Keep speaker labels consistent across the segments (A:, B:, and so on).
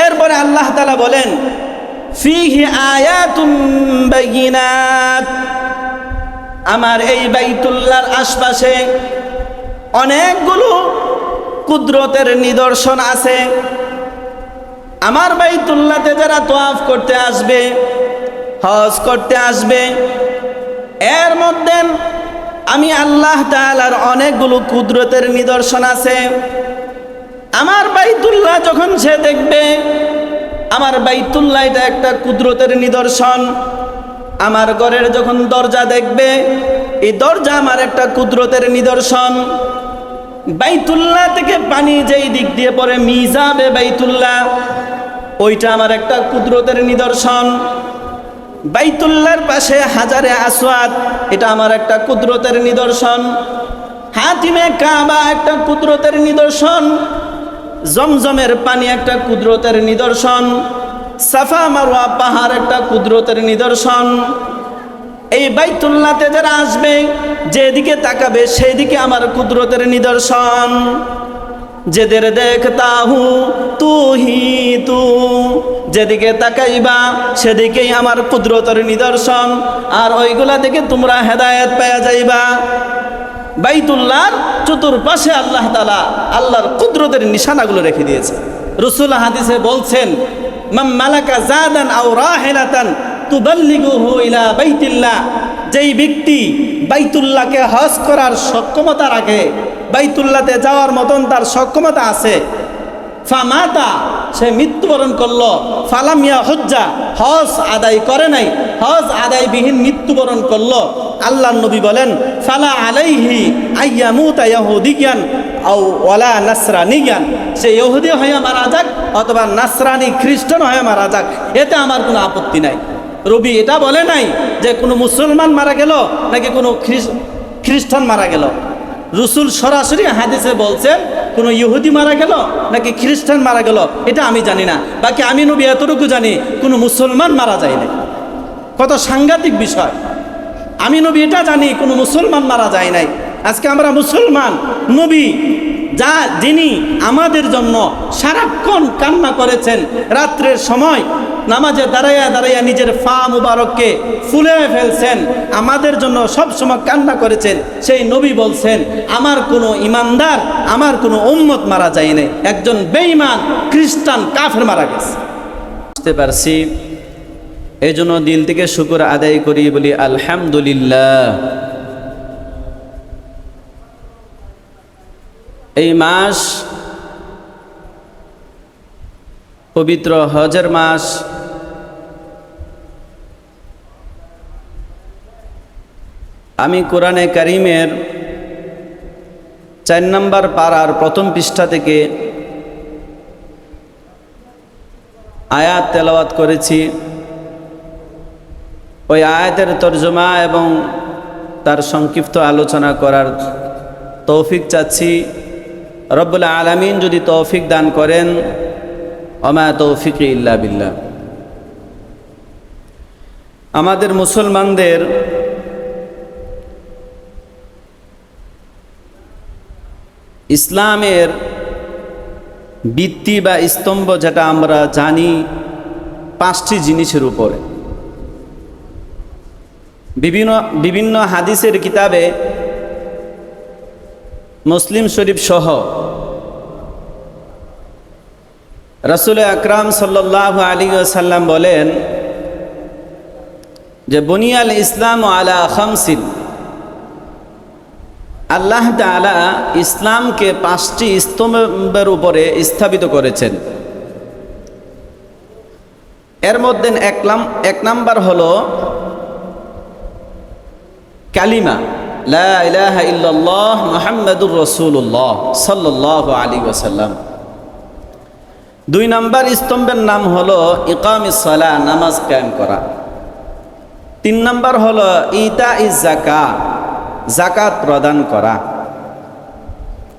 A: এরপরে আল্লাহ তাআলা বলেন ফিহি আয়াতুম বাইয়িনাত, আমার এই বাইতুল্লাহর আশপাশে অনেকগুলো কুদরতের নিদর্শন আছে। আমার বাইতুল্লাহতে যারা তওয়াফ করতে আসবে, হজ করতে আসবে, এর মধ্যে আমি আল্লাহ তাআলার অনেকগুলো কুদরতের নিদর্শন আছে। আমার বাইতুল্লাহ যখন সে দেখবে, আমার বাইতুল্লাহ এটা একটা কুদরতের নিদর্শন। আমার ঘরের যখন দরজা দেখবে, এই দরজা আমার একটা কুদরতের নিদর্শন। বাইতুল্লাহ থেকে পানি যেই দিক দিয়ে পড়ে মিজাবে বাইতুল্লাহ, ওইটা আমার একটা কুদরতের নিদর্শন। বাইতুল্লাহর পাশে হাজারে আসওয়াদ, এটা আমার একটা কুদরতের নিদর্শন। হাতিমে কাবা একটা কুদরতের নিদর্শন। জমজমের পানি একটা কুদরতের নিদর্শন। সাফা মারওয়া পাহাড় একটা কুদরতের নিদর্শন। এই বাইতুল্লাহতে যারা আসবে, যেদিকে তাকাবে সেদিকে আমার কুদরতের নিদর্শন। যেদের দেখতা হু তু হি তু, যেদিকে তাকাইবা সেদিকেই আমার কুদরতের নিদর্শন, আর ওইগুলা দেখে তোমরা হেদায়েত পেয়ে যাইবা। বাইতুল্লাহর চতুর্পাশে আল্লাহ তাআলা আল্লাহর কুদরতের নিশানাগুলো রেখে দিয়েছে। রাসূল হাদিসে বলছেন, মান মালাকা জাদান আও রাহিলাতান তুবাল্লিগুহু ইলা বাইতিল্লাহ, যেই ব্যক্তি বাইতুল্লাহকে হজ করার সক্ষমতা রাখে, বাইতুল্লাহতে যাওয়ার মতন তার সক্ষমতা আছে, ফামাতা, সে মৃত্যুবরণ করলো, ফালামিয়া হজ্জা, হজ আদায় করে নাই, হজ আদায়বিহীন মৃত্যুবরণ করলো, আল্লাহর নবী বলেন ফালা আলাইহি আইয়ামুতা ইয়াহুদিয়ান আও ওয়ালা নাসরানিয়ান, সে ইহুদি হয়ে মারা যাক অথবা নাসরানি খ্রিস্টান হয়ে মারা যাক, এতে আমার কোনো আপত্তি নাই। রবি এটা বলে নাই যে কোনো মুসলমান মারা গেল নাকি কোনো খ্রিস্টান মারা গেল। রাসূল সরাসরি হাদিসে বলছেন কোনো ইহুদি মারা গেল নাকি খ্রিস্টান মারা গেল এটা আমি জানি না, বাকি আমি নবী এতটুকু জানি কোনো মুসলমান মারা যায় না। কত সাংঘাতিক বিষয়! আমি নবী এটা জানি কোনো মুসলমান মারা যায় নাই। আজকে আমরা মুসলমান, নবী যিনি আমাদের জন্য সারাক্ষণ কান্না করেছেন, রাত্রের সময় নামাজে দাঁড়াইয়া দাঁড়াইয়া নিজের পা মুবারককে ফুলে ফেলছেন, আমাদের জন্য সব সময় কান্না করেছেন, সেই নবী বলছেন আমার কোনো ইমানদার, আমার কোনো উম্মত মারা যায় নাই, একজন বেঈমান খ্রিস্টান কাফের মারা গেছে। বুঝতে পারছি, এই জন্য দিল থেকে শুকর আদায় করি, বলি আলহামদুলিল্লাহ। এই মাস পবিত্র হজের মাস। আমি কোরআনে কারিমের 4 নম্বর পারার প্রথম পৃষ্ঠা থেকে আয়াত তেলাওয়াত করেছি। ওই আয়াতের তর্জমা এবং তার সংক্ষিপ্ত আলোচনা করার তৌফিক চাচ্ছি। রব্বুল আলামিন যদি তৌফিক দান করেন, ওমা তৌফিক ইল্লা বিল্লাহ। আমাদের মুসলমানদের ইসলামের ভিত্তি বা স্তম্ভ যেটা আমরা জানি 5টি জিনিসের উপরে। বিভিন্ন হাদিসের কিতাবে, মুসলিম শরীফ সহ রাসূল আকরাম সাল্লাল্লাহু আলাইহি ওয়াসাল্লাম বলেন যে বুনিয়াল ইসলাম আলা খামসিন, আল্লাহ তাআলা ইসলামকে 5টি স্তম্ভের উপরে স্থাপিত করেছেন। এর মধ্যে এক নাম্বার হলো কালিমা লা ইলাহা ইল্লাল্লাহ মুহাম্মাদুর রাসূলুল্লাহ সাল্লাল্লাহু আলাইহি ওয়াসাল্লাম। 2 নম্বর স্তম্ভের নাম হলো ইকামিস সালাহ, নামাজ কায়েম করা। 3 নম্বর হলো ইতাইজ যাকাত, যাকাত প্রদান করা।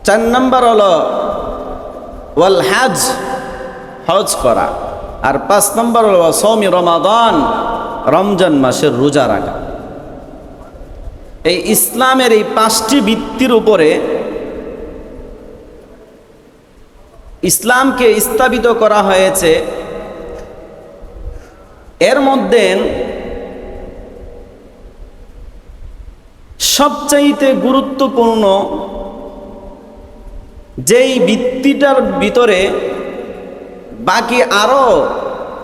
A: 4 নম্বর হলো ওয়াল হজ, হজ করা। আর 5 নম্বর হলো সওমি রমাদান, রমজান মাসের রোজা রাখা। এই ইসলামের এই 5টি ভিত্তির উপরে ইসলামকে স্থাপিত করা হয়েছে, এর মধ্যে সবচাইতে গুরুত্বপূর্ণ যেই বৃত্তিটার ভিতরে বাকি আরো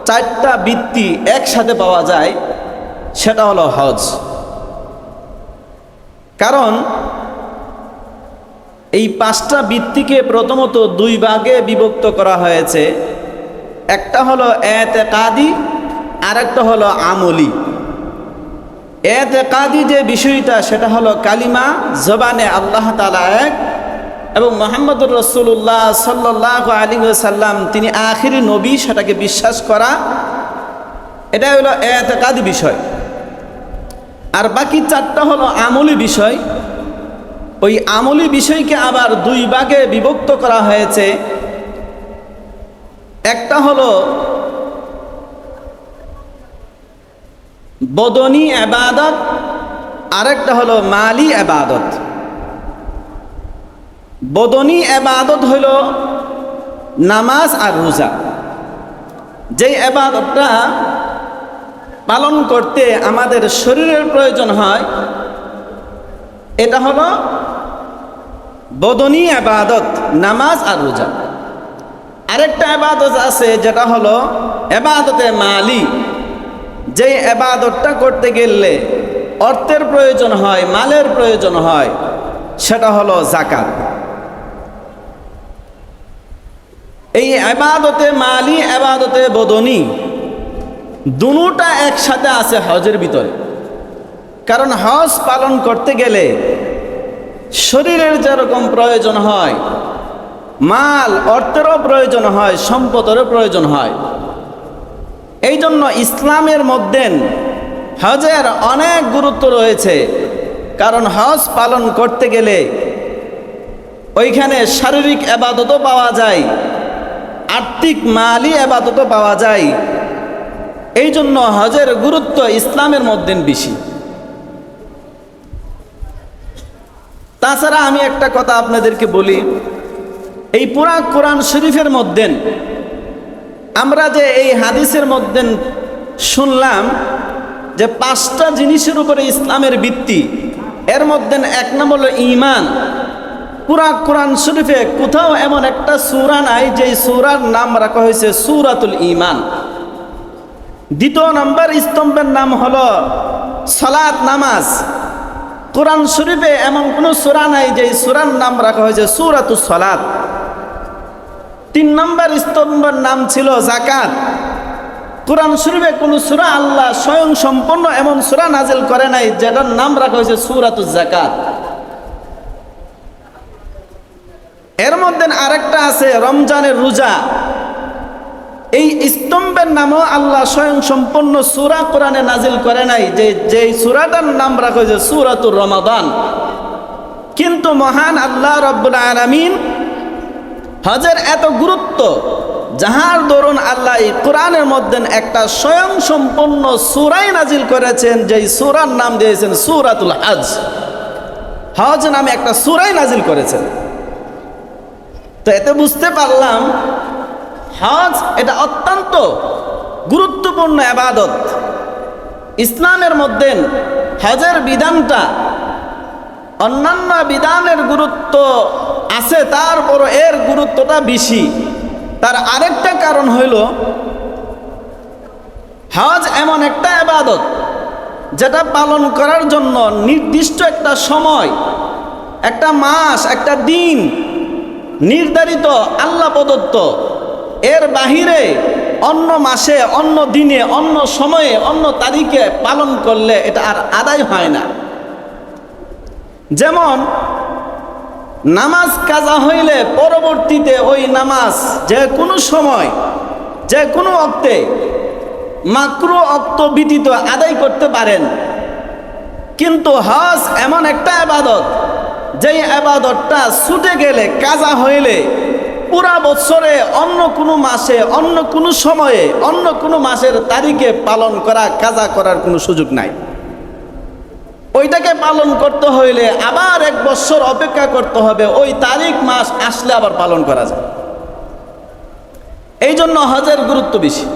A: 4টা বৃত্তি একসাথে পাওয়া যায়, সেটা হলো হজ। কারণ এই 5টা বৃত্তিকে প্রথমত 2 ভাগে বিভক্ত করা হয়েছে। একটা হলো এতেকাদি, আর একটা হলো আমলি। এতেকাদি যে বিষয়টা, সেটা হলো কালিমা, জবানে আল্লাহ তাআলা এক এবং মুহাম্মদুর রাসূলুল্লাহ সাল্লাল্লাহু আলাইহি ওয়াসাল্লাম তিনি আখিরি নবী, সেটাকে বিশ্বাস করা, এটা হলো এতেকাদি বিষয়। আর বাকি 4টা হলো আমলি বিষয়। ওই আমলি বিষয়কে আবার 2 ভাগে বিভক্ত করা হয়েছে। একটা হলো বদনী ইবাদত, আরেকটা হলো মালি ইবাদত। বদনী ইবাদত হলো নামাজ আর রোজা। যেই ইবাদতটা পালন করতে আমাদের শরীরের প্রয়োজন হয়, এটা হলো বদনী ইবাদত, নামাজ আর রোজা। আরেকটা ইবাদত আছে যেটা হলো ইবাদতে মালি। যে ইবাদতটা করতে গেলে অর্থের প্রয়োজন হয়, মালের প্রয়োজন হয়, সেটা হলো যাকাত। এই ইবাদতে মালি, ইবাদতে বদনী দুটোটা একসাথে আছে হজের ভিতরে। কারণ হজ পালন করতে গেলে শরীরের যেরকম প্রয়োজন হয়, মাল অর্থেরও প্রয়োজন হয়, সম্পদেরও প্রয়োজন হয়। এই জন্য ইসলামের মধ্যে হজের অনেক গুরুত্ব রয়েছে। কারণ হজ পালন করতে গেলে ওইখানে শারীরিক ইবাদতও পাওয়া যায়, আর্থিক মালি ইবাদতও পাওয়া যায়। এই জন্য হজের গুরুত্ব ইসলামের মধ্যে বেশি। তাছাড়া আমি একটা কথা আপনাদেরকে বলি, এই পুরা কোরআন শরীফের মধ্যে আমরা যে এই হাদিসের মধ্যে শুনলাম যে 5টা জিনিসের উপরে ইসলামের ভিত্তি, এর মধ্যে 1 নম্বর হলো ঈমান। পুরা কোরআন শরীফে কোথাও এমন একটা সূরা নাই যে সূরার নাম রাখা হয়েছে সূরাতুল ঈমান। 2 নম্বর স্তম্ভের নাম হলো সালাত, নামাজ। কোরআন শরীফে এমন কোনো সূরা নাই যে সূরার নাম রাখা হয়েছে সূরাতুস সালাত। 3 নম্বর স্তম্ভের নাম ছিল যাকাত। কোরআন শরীফে কোনো সূরা আল্লাহ স্বয়ং সম্পূর্ণ এমন সূরা নাজিল করে নাই যেটার নাম রাখা হয়েছে সূরাতুজ যাকাত। এর মধ্যে আরেকটা আছে রমজানের রোজা। এই স্তম্ভের নামও আল্লাহ স্বয়ং সম্পূর্ণ সূরা কোরআনে নাজিল করে নাই, যে সূরাটার নাম রাখা হয়েছে সূরাতুর রমাদান। কিন্তু মহান আল্লাহ রাব্বুল আলামিন হজের এত গুরুত্ব, যাহার দরুন আল্লাহ এই কোরআনের মধ্যে একটা স্বয়ং সম্পূর্ণ সূরাই নাজিল করেছেন, যেই সূরার নাম দিয়েছেন সূরাতুল হজ। হজ নামে একটা সূরাই নাজিল করেছেন। তো এতে বুঝতে পারলাম হজ এটা অত্যন্ত গুরুত্বপূর্ণ ইবাদত। ইসলামের মধ্যে হজের বিধানটা অন্যান্য বিধানের গুরুত্ব আছে, তারপরও এর গুরুত্বটা বেশি। তার আরেকটা কারণ হইল হজ এমন একটা ইবাদত যেটা পালন করার জন্য নির্দিষ্ট একটা সময়, একটা মাস, একটা দিন নির্ধারিত আল্লাহ প্রদত্ত। এর বাহিরে অন্য মাসে, অন্য দিনে, অন্য সময়ে, অন্য তারিখে পালন করলে এটা আর আদায় হয় না। যেমন নামাজ কাজা হইলে পরবর্তীতে ওই নামাজ যে কোনো সময়, যে কোনো অক্তে, মাকরু অক্ত ব্যতীত আদায় করতে পারেন। কিন্তু হজ এমন একটা ইবাদত, যেই ইবাদতটা ছুটে গেলে, কাজা হইলে পুরা বছরে অন্য কোনো মাসে, অন্য কোনো সময়ে, অন্য কোনো মাসের তারিখে পালন করা, কাজা করার কোনো সুযোগ নাই। ওইটাকে পালন করতে হইলে আবার 1 বছর অপেক্ষা করতে হবে, ওই তারিখ মাস আসলে আবার পালন করা যায়। এই জন্য হজের গুরুত্ব বেশি।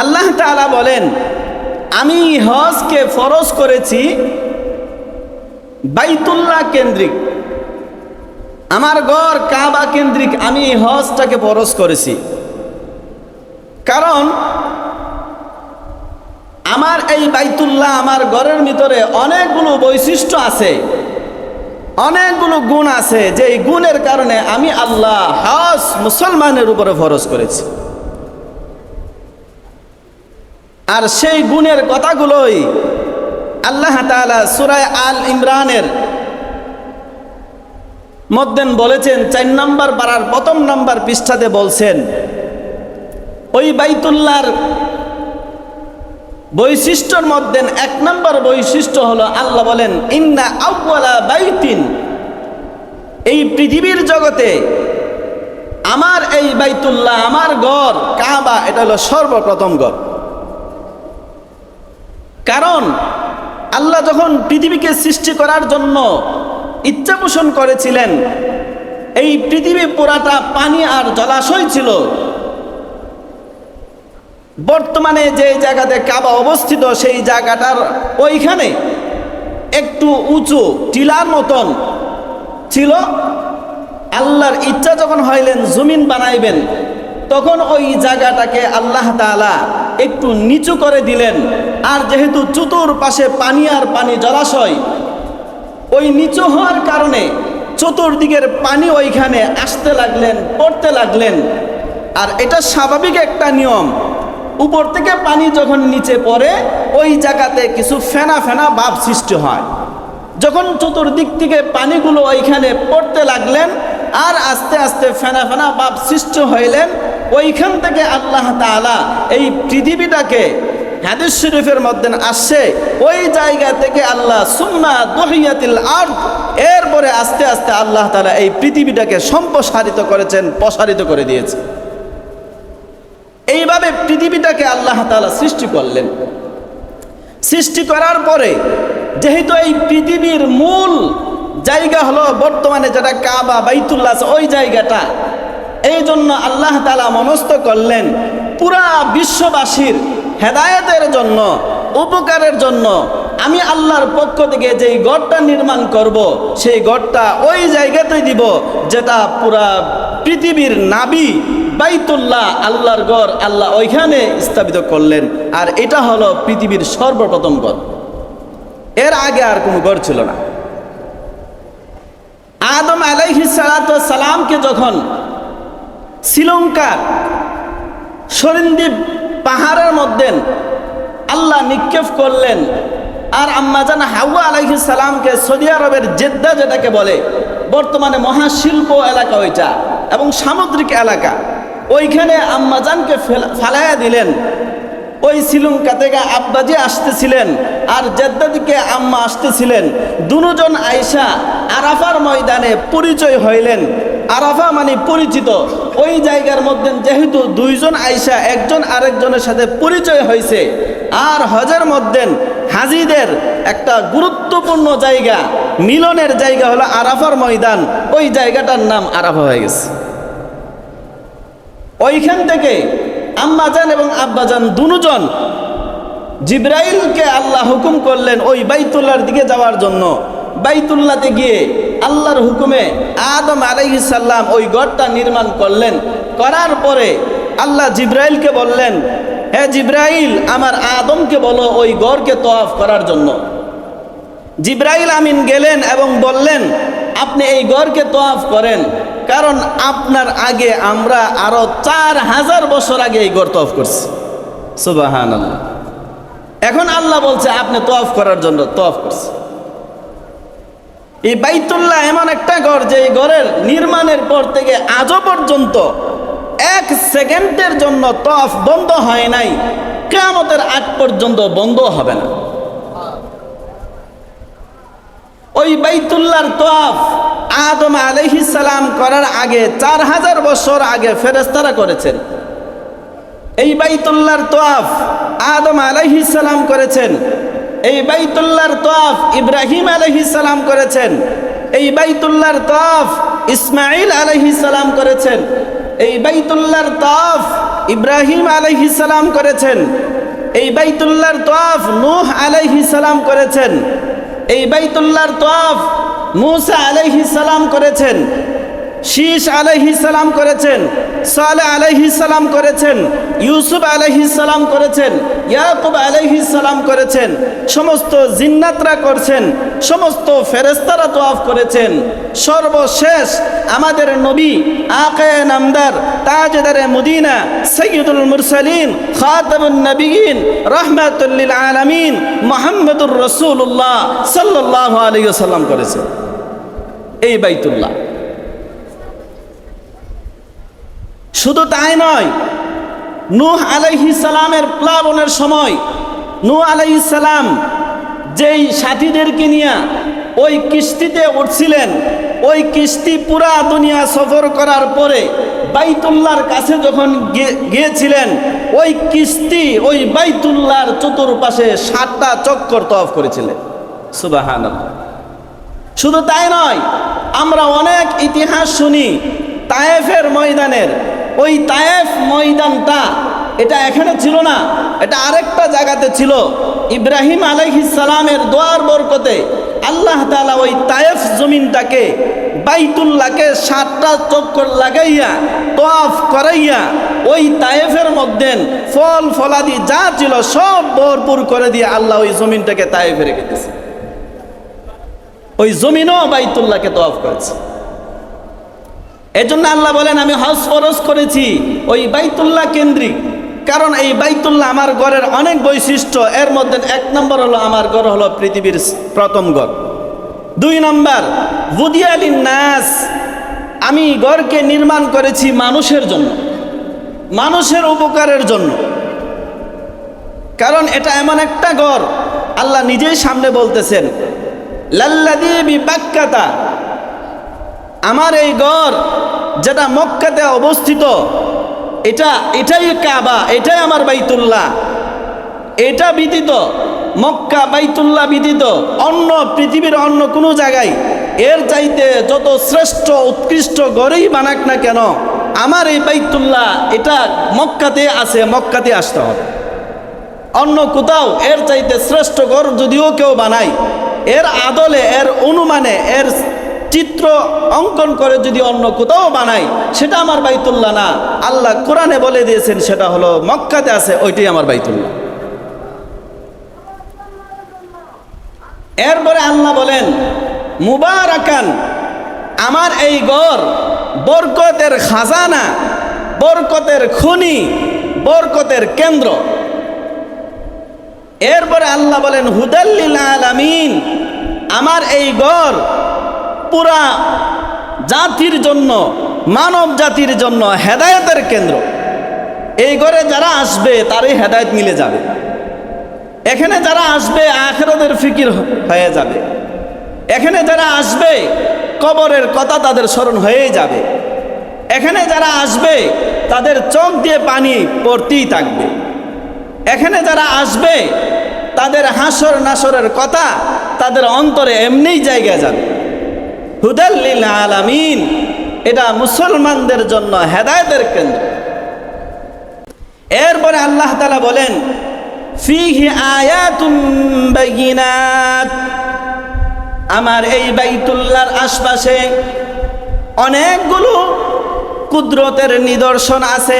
A: আল্লাহ তাআলা বলেন, আমি হজকে ফরজ করেছি বাইতুল্লাহ কেন্দ্রিক, আমার ঘর কাবা কেন্দ্রিক আমি হজটাকে ফরজ করেছি। কারণ আমার এই বাইতুল্লাহ, আমার ঘরের ভিতরে অনেকগুলো বৈশিষ্ট্য আছে, অনেকগুলো গুণ আছে, যে এই গুণের কারণে আমি আল্লাহ হজ মুসলমানের উপরে ফরজ করেছি। আর সেই গুণের কথাগুলোই আল্লাহ তাআলা সূরা আল ইমরানের মধ্যে বলেছেন, 4 নম্বর পারার 1ম নম্বর পৃষ্ঠাতে বলছেন, ওই বাইতুল্লাহর বৈশিষ্ট্যর মধ্যে 1 নম্বর বৈশিষ্ট্য হলো, আল্লাহ বলেন, ইন্না আউওয়ালা বাইতিন, এই পৃথিবীর জগতে আমার এই বাইতুল্লাহ, আমার ঘর কাবা, এটা হলো সর্বপ্রথম ঘর। কারণ আল্লাহ যখন পৃথিবীকে সৃষ্টি করার জন্য ইচ্ছা পোষণ করেছিলেন, এই পৃথিবী পুরাটা পানি আর জলাশয় ছিল। বর্তমানে যে জায়গাতে কাবা অবস্থিত, সেই জায়গাটার ওইখানে একটু উঁচু টিলার মতন ছিল। আল্লাহর ইচ্ছা যখন হইলেন জমিন বানাইবেন, তখন ওই জায়গাটাকে আল্লাহ তাআলা একটু নিচু করে দিলেন। আর যেহেতু চতুর্পাশে পানি আর পানি জলাশয়, ওই নিচু হওয়ার কারণে চতুর্দিকের পানি ওইখানে আসতে লাগলেন, পড়তে লাগলেন। আর এটা স্বাভাবিক একটা নিয়ম, উপর থেকে পানি যখন নিচে পড়ে, ওই জায়গাতে কিছু ফেনা ফেনা ভাব সৃষ্টি হয়। যখন চতুর্দিক থেকে পানিগুলো ওইখানে পড়তে লাগলেন, আর আস্তে আস্তে ফেনা ফেনা ভাব সৃষ্টি হইলেন, ওইখান থেকে আল্লাহ তাআলা এই পৃথিবীটাকে, হাদিস শরীফের মধ্যে আসছে, ওই জায়গা থেকে আল্লাহ সুম্মা দুহিয়াতিল আরদ, এরপরে আস্তে আস্তে আল্লাহ তাআলা এই পৃথিবীটাকে সম্প্রসারিত করেছেন, প্রসারিত করে দিয়েছে। এইভাবে পৃথিবীটাকে আল্লাহ তাআলা সৃষ্টি করলেন। সৃষ্টি করার পরে যেহেতু এই পৃথিবীর মূল জায়গা হলো বর্তমানে যেটা কাবা বাইতুল্লাহ, ওই জায়গাটা, এই জন্য আল্লাহ তাআলা মনস্থ করলেন পুরা বিশ্ববাসীর হেদায়েতের জন্য, উপকারের জন্য আমি আল্লাহর পক্ষ থেকে যেই ঘরটা নির্মাণ করব, সেই ঘরটা ওই জায়গাতেই দিব যেটা পুরা পৃথিবীর নাবি বাইতুল্লাহ, আল্লাহর ঘর, আল্লাহ ওইখানে স্থাপিত করলেন। আর এটা হলো পৃথিবীর সর্বপ্রথম ঘর, এর আগে আর কোনো ঘর ছিল না। আদম আলাইহিস সালামকে যখন শ্রীলঙ্কার সরিন্দীপ পাহাড়ের মধ্যে আল্লাহ নিক্ষেপ করলেন, আর আম্মাজান হাওয়া আলাইহিস সালামকে সৌদি আরবের জেদ্দা, যেটাকে বলে বর্তমানে মহাশিল্প এলাকা ওইটা এবং সামুদ্রিক এলাকা, ওইখানে আম্মাজানকে ফালাইয়া দিলেন। ওই শ্রীলঙ্কা থেকে আব্বাজি আসতেছিলেন, আর জেদ্দা থেকে আম্মা আসতেছিলেন। দুজন আয়েশা আরাফার ময়দানে পরিচয় হইলেন। আরাফা মানে পরিচিত, ওই জায়গার মধ্যে যেহেতু 2 জন আয়েশা একজন আরেকজনের সাথে পরিচয় হয়েছে, আর হজের মধ্যে হাজিদের একটা গুরুত্বপূর্ণ জায়গা, মিলনের জায়গা হলো আরাফার ময়দান, ওই জায়গাটার নাম আরাফা হয়ে গেছে। ওইখান থেকে আম্মাজান এবং আব্বাজান দুজন জিবরাইলকে আল্লাহ হুকুম করলেন ওই বাইতুল্লাহর দিকে যাওয়ার জন্য। বাইতুল্লাহতে গিয়ে আল্লাহর হুকুমে আদম আলাইহিস সালাম ওই ঘরটা নির্মাণ করলেন। করার পরে আল্লাহ জিবরাইলকে বললেন, হে জিবরাইল, আমার আদমকে বলো ওই ঘরকে তওয়াফ করার জন্য। জিবরাইল আমিন গেলেন এবং বললেন, আপনি এই ঘরকে তওয়াফ করেন, কারণ আপনার আগে আমরা আরো 4000 বছর আগে এই ঘর তওয়াফ করছি। সুবহানাল্লাহ। এখন আল্লাহ বলছে আপনি তওয়াফ করার জন্য তওয়াফ করছে। এই বাইতুল্লাহ এমন একটা ঘর, যে এই ঘরের নির্মাণের পর থেকে আজও পর্যন্ত 1 সেকেন্ডের জন্য তওয়াফ বন্ধ হয় নাই, কিয়ামতের আগ পর্যন্ত বন্ধ হবে না। ওই বাইতুল্লাহর তওয়াফ আদম আলাইহিস সালাম করার আগে 4000 বছর আগে ফেরেশতারা করেছেন। এই বাইতুল্লাহর তওয়াফ আদম আলাইহিস সালাম করেছেন। এই বাইতুল্লাহর তওয়াফ ইব্রাহিম আলাইহিস সালাম করেছেন। এই বাইতুল্লাহর তাওয়াফ ইসমাঈল আলাইহিস সালাম করেছেন, এই বাইতুল্লাহর তাওয়াফ ইব্রাহিম আলাইহিস সালাম করেছেন, এই বাইতুল্লাহর তাওয়াফ নূহ আলাইহিস সালাম করেছেন, এই বাইতুল্লাহর তাওয়াফ মূসা আলাইহিস সালাম করেছেন, শীশ আলাইহিস সালাম করেছেন, সালেহ আলাইহিস সালাম করেছেন, ইউসুফ আলাইহিস সালাম করেছেন, ইয়াকুব আলাইহিস সালাম করেছেন, সমস্ত জিন্নাতরা করছেন, সমস্ত ফেরেশতারা তওয়াফ করেছেন। সর্বশেষ আমাদের নবী আকায়ে নামদার তাজদারে মদিনা সাইয়্যিদুল মুরসালিন খাতামুন নবিয়্যিন রাহমাতুল লিল আলামিন মুহাম্মদুর রাসূলুল্লাহ সাল্লাল্লাহু আলাইহি ওয়াসাল্লাম করেছেন এই বাইতুল্লাহ। শুধু তাই নয়, নূহ আলাইহিস সালামের প্লাবনের সময় নূহ আলাইহিস সালাম যেই সাথীদেরকে নিয়ে ওই কিস্তিতে উঠছিলেন, ওই কিস্তি পুরা দুনিয়া সফর করার পরে বাইতুল্লাহর কাছে যখন গিয়েছিলেন, ওই কিস্তি ওই বাইতুল্লাহর চতুর্পাশে 7টা চক্কর তওয়াফ করেছিলেন। সুবহানাল্লাহ। শুধু তাই নয়, আমরা অনেক ইতিহাস শুনি তায়েফের ময়দানের, ওই তায়েফ ময়দানটা এটা এখানে ছিল না, এটা আরেকটা জায়গাতে ছিল। ইব্রাহিম আলাইহিস সালামের দোয়ার বরকতে আল্লাহ তাআলা ওই তায়েফ জমিনটাকে বাইতুল্লাহকে 7টা চক্কর লাগাইয়া তওয়াফ করাইয়া ওই তায়েফের মধ্যে ফল ফলাদি যা ছিল সব ভরপুর করে দিয়ে আল্লাহ ওই জমিনটাকে তায়েফে রেখে দিয়েছে। ওই জমিনও বাইতুল্লাহকে তওয়াফ করেছে। এজন্য আল্লাহ বলেন আমি হজ ফরজ করেছি ওই বাইতুল্লাহ কেন্দ্রিক। কারণ এই বাইতুল্লাহ আমার ঘরের অনেক বৈশিষ্ট্য, এর মধ্যে 1 নম্বর হলো আমার ঘর হলো পৃথিবীর প্রথম ঘর। 2 নম্বর বুদিয়া লিন্নাস, আমি ঘরকে নির্মাণ করেছি মানুষের জন্য, মানুষের উপকারের জন্য। কারণ এটা এমন একটা ঘর, আল্লাহ নিজেই সামনে বলতেছেন লাল্লাযী বিবাক্কাতা, আমার এই ঘর যেটা মক্কাতে অবস্থিত, এটাই কাবা, এটাই আমার বাইতুল্লাহ। এটা ব্যতীত, মক্কা বাইতুল্লাহ ব্যতীত অন্য পৃথিবীর অন্য কোনো জায়গায় এর চাইতে যত শ্রেষ্ঠ উৎকৃষ্ট ঘরেই বানাক না কেন, আমার এই বাইতুল্লাহ এটা মক্কাতে আছে, মক্কাতে আসতে হবে। অন্য কোথাও এর চাইতে শ্রেষ্ঠ ঘর যদিও কেউ বানায়, এর আদলে, এর অনুমানে, এর চিত্র অঙ্কন করে যদি অন্য কোথাও বানাই, সেটা আমার বাইতুল্লাহ না। আল্লাহ কোরআনে বলে দিয়েছেন সেটা হলো মক্কাতে আছে, ওইটাই আমার বাইতুল্লাহ। এরপরে আল্লাহ বলেন মুবারাকান, আমার এই ঘর বরকতের খাজানা, বরকতের খনি, বরকতের কেন্দ্র। এরপরে আল্লাহ বলেন হুদাল লিল আলামিন, আমার এই ঘর পুরা জাতির জন্য, মানব জাতির জন্য হেদায়েতের কেন্দ্র। এই ঘরে যারা আসবে তারই হেদায়েত মিলে যাবে। এখানে যারা আসবে আখিরাতের ফিকির হয়ে যাবে। এখানে যারা আসবে কবরের কথা তাদের স্মরণ হয়েই যাবে। এখানে যারা আসবে তাদের চোখ দিয়ে পানি পড়তেই থাকবে। এখানে যারা আসবে তাদের হাসর নাসরের কথা তাদের অন্তরে এমনিই জায়গা যাবে। হুদাল লিল আলামিন, এটা মুসলমানদের জন্য হেদায়েতের কেন্দ্র। এরপরে আল্লাহ তাআলা বলেন ফিহি আয়াতুম বাইয়িনাত, আমার এই বাইতুল্লাহর আশপাশে অনেকগুলো কুদরতের নিদর্শন আছে।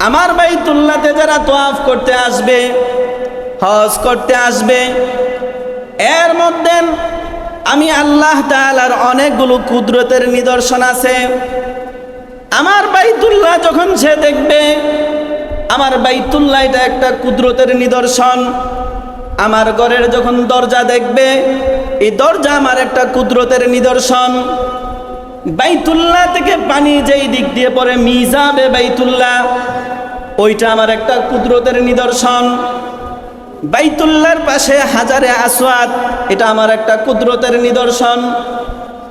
A: আমার বাইতুল্লাহতে যারা তওয়াফ করতে আসবে, হজ করতে আসবে, এর মধ্যে আমি আল্লাহ তাআলার অনেকগুলো কুদরতের নিদর্শন আছে। আমার বাইতুল্লাহ যখন সে দেখবে, আমার বাইতুল্লাহ এটা একটা কুদরতের নিদর্শন। আমার ঘরের যখন দরজা দেখবে, এই দরজা আমার একটা কুদরতের নিদর্শন। বাইতুল্লাহ থেকে পানি যেই দিক দিয়ে পড়ে মিজাবে বাইতুল্লাহ, ওইটা আমার একটা কুদরতের নিদর্শন। বাইতুল্লাহর পাশে হাজারে আসওয়াদ, এটা আমার একটা কুদরতের নিদর্শন।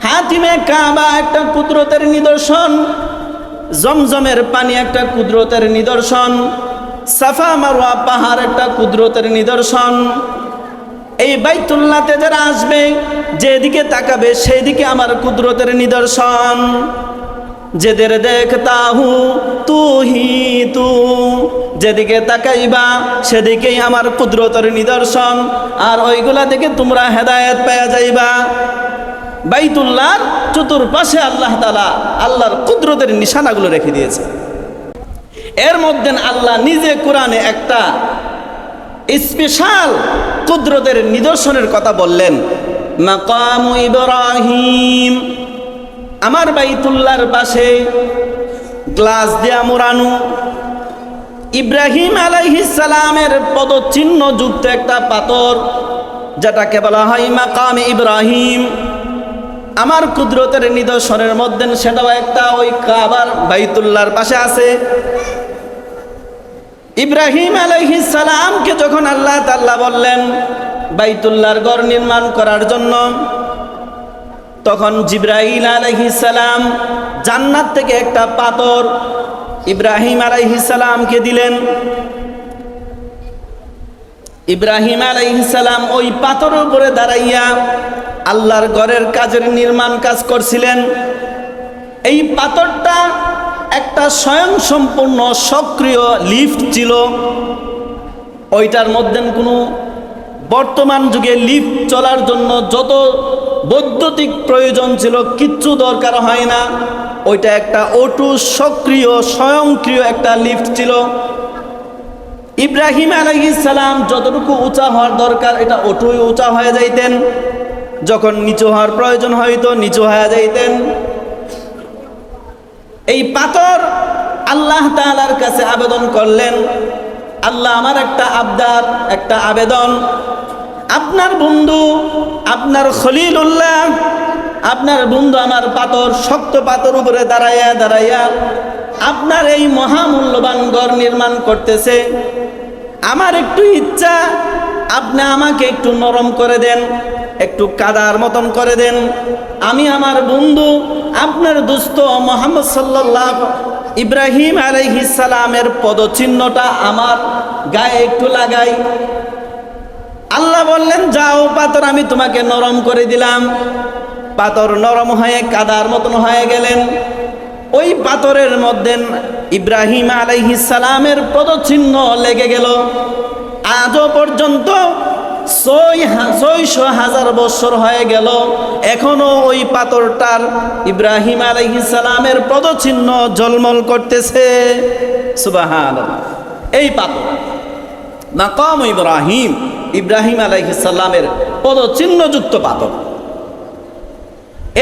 A: হাতিমে কাবা একটা কুদরতের নিদর্শন। জমজমের পানি একটা কুদরতের নিদর্শন। সাফা মারওয়া পাহাড় একটা কুদরতের নিদর্শন। এই বাইতুল্লাহতে যারা আসবে, যেদিকে তাকাবে সেদিকে আমার কুদরতের নিদর্শন। যেদের দেখতা হু তু হি তু, যেদিকে তাকাইবা সেদিকেই আমার কুদরতের নিদর্শন, আর ওইগুলা থেকে তোমরা হেদায়েত পাওয়া যাইবা। বাইতুল্লাহর চতুর্পাশে আল্লাহ তাআলা আল্লাহর কুদরতের নিশানাগুলো রেখে দিয়েছে। এর মধ্যে আল্লাহ নিজে কোরআনে একটা স্পেশাল কুদরতের নিদর্শনের কথা বললেন, মাকাম ইব্রাহিম। আমার বাইতুল্লাহর পাশে গ্লাস দেয়া মোড়ানো ইব্রাহিম আলাইহিস সালামের পদচিহ্ন যুক্ত একটা পাথর, যেটাকে বলা হয় মাকাম ইব্রাহিম। আমার কুদরতের নিদর্শনের মধ্যে সেটাও একটা ওই কাবার বাইতুল্লাহর পাশে আছে। ইব্রাহিম আলাইহিস সালামকে যখন আল্লাহ তাআলা বললেন বাইতুল্লাহর ঘর নির্মাণ করার জন্য, তখন জিবরাইল আলাইহিস সালাম জান্নাত থেকে একটা পাথর ইব্রাহিম আলাইহিস সালামকে দিলেন। ইব্রাহিম আলাইহিস সালাম ওই পাথরের উপরে দাঁড়াইয়া আল্লাহর ঘরের কাজের নির্মাণ কাজ করছিলেন। এই পাথরটা একটা স্বয়ংসম্পূর্ণ সক্রিয় লিফট ছিল। ওইটার মধ্যে কোনো বর্তমান যুগে লিফট চলার জন্য যত বৈদ্যুতিক প্রয়োজন ছিল কিচ্ছু দরকার হয় না। ওইটা একটা অটু সক্রিয় স্বয়ংক্রিয় একটা লিফট ছিল। ইব্রাহিম আলাইহিস সালাম যতটুকু উঁচা হওয়ার দরকার এটা অটুই উঁচা হয়ে যাইতেন, যখন নিচু হওয়ার প্রয়োজন হয়তো নিচু হয়ে যাইতেন। এই পাথর আল্লাহ তাআলার কাছে আবেদন করলেন, আল্লাহ আমার একটা আবদার, একটা আবেদন, আপনার বন্ধু, আপনার খলিলুল্লাহ, আপনার বন্ধু আমার পাথর, শক্ত পাথর উপরে দাঁড়াইয়া দাঁড়াইয়া আপনার এই মহামূল্যবান ঘর নির্মাণ করতেছে। আমার একটু ইচ্ছা আপনি আমাকে একটু নরম করে দেন, একটু কাদার মতন করে দেন, আমি আমার বন্ধু আপনার দোস্ত মুহাম্মদ সাল্লাল্লাহু ইব্রাহিম আলাইহিস সালামের পদচিহ্নটা আমার গায়ে একটু লাগাই। আল্লাহ বললেন যাও পাথর আমি তোমাকে নরম করে দিলাম। পাথর নরম হয়ে কাদার মতন হয়ে গেলেন। ওই পাথরের মধ্যে ইব্রাহিম আলাইহিস সালামের পদচিহ্ন লেগে গেল। আজও পর্যন্ত ৬০০০ বছর হয়ে গেল, এখনো ওই পাথরটার ইব্রাহিম আলাইহিস সালামের পদচিহ্ন ঝলমল করতেছে। সুবহানাল্লাহ। এই পাথর মাকাম ইব্রাহিম, ইব্রাহিম আলাইহিস সালামের পদচিহ্নযুক্ত পাথর।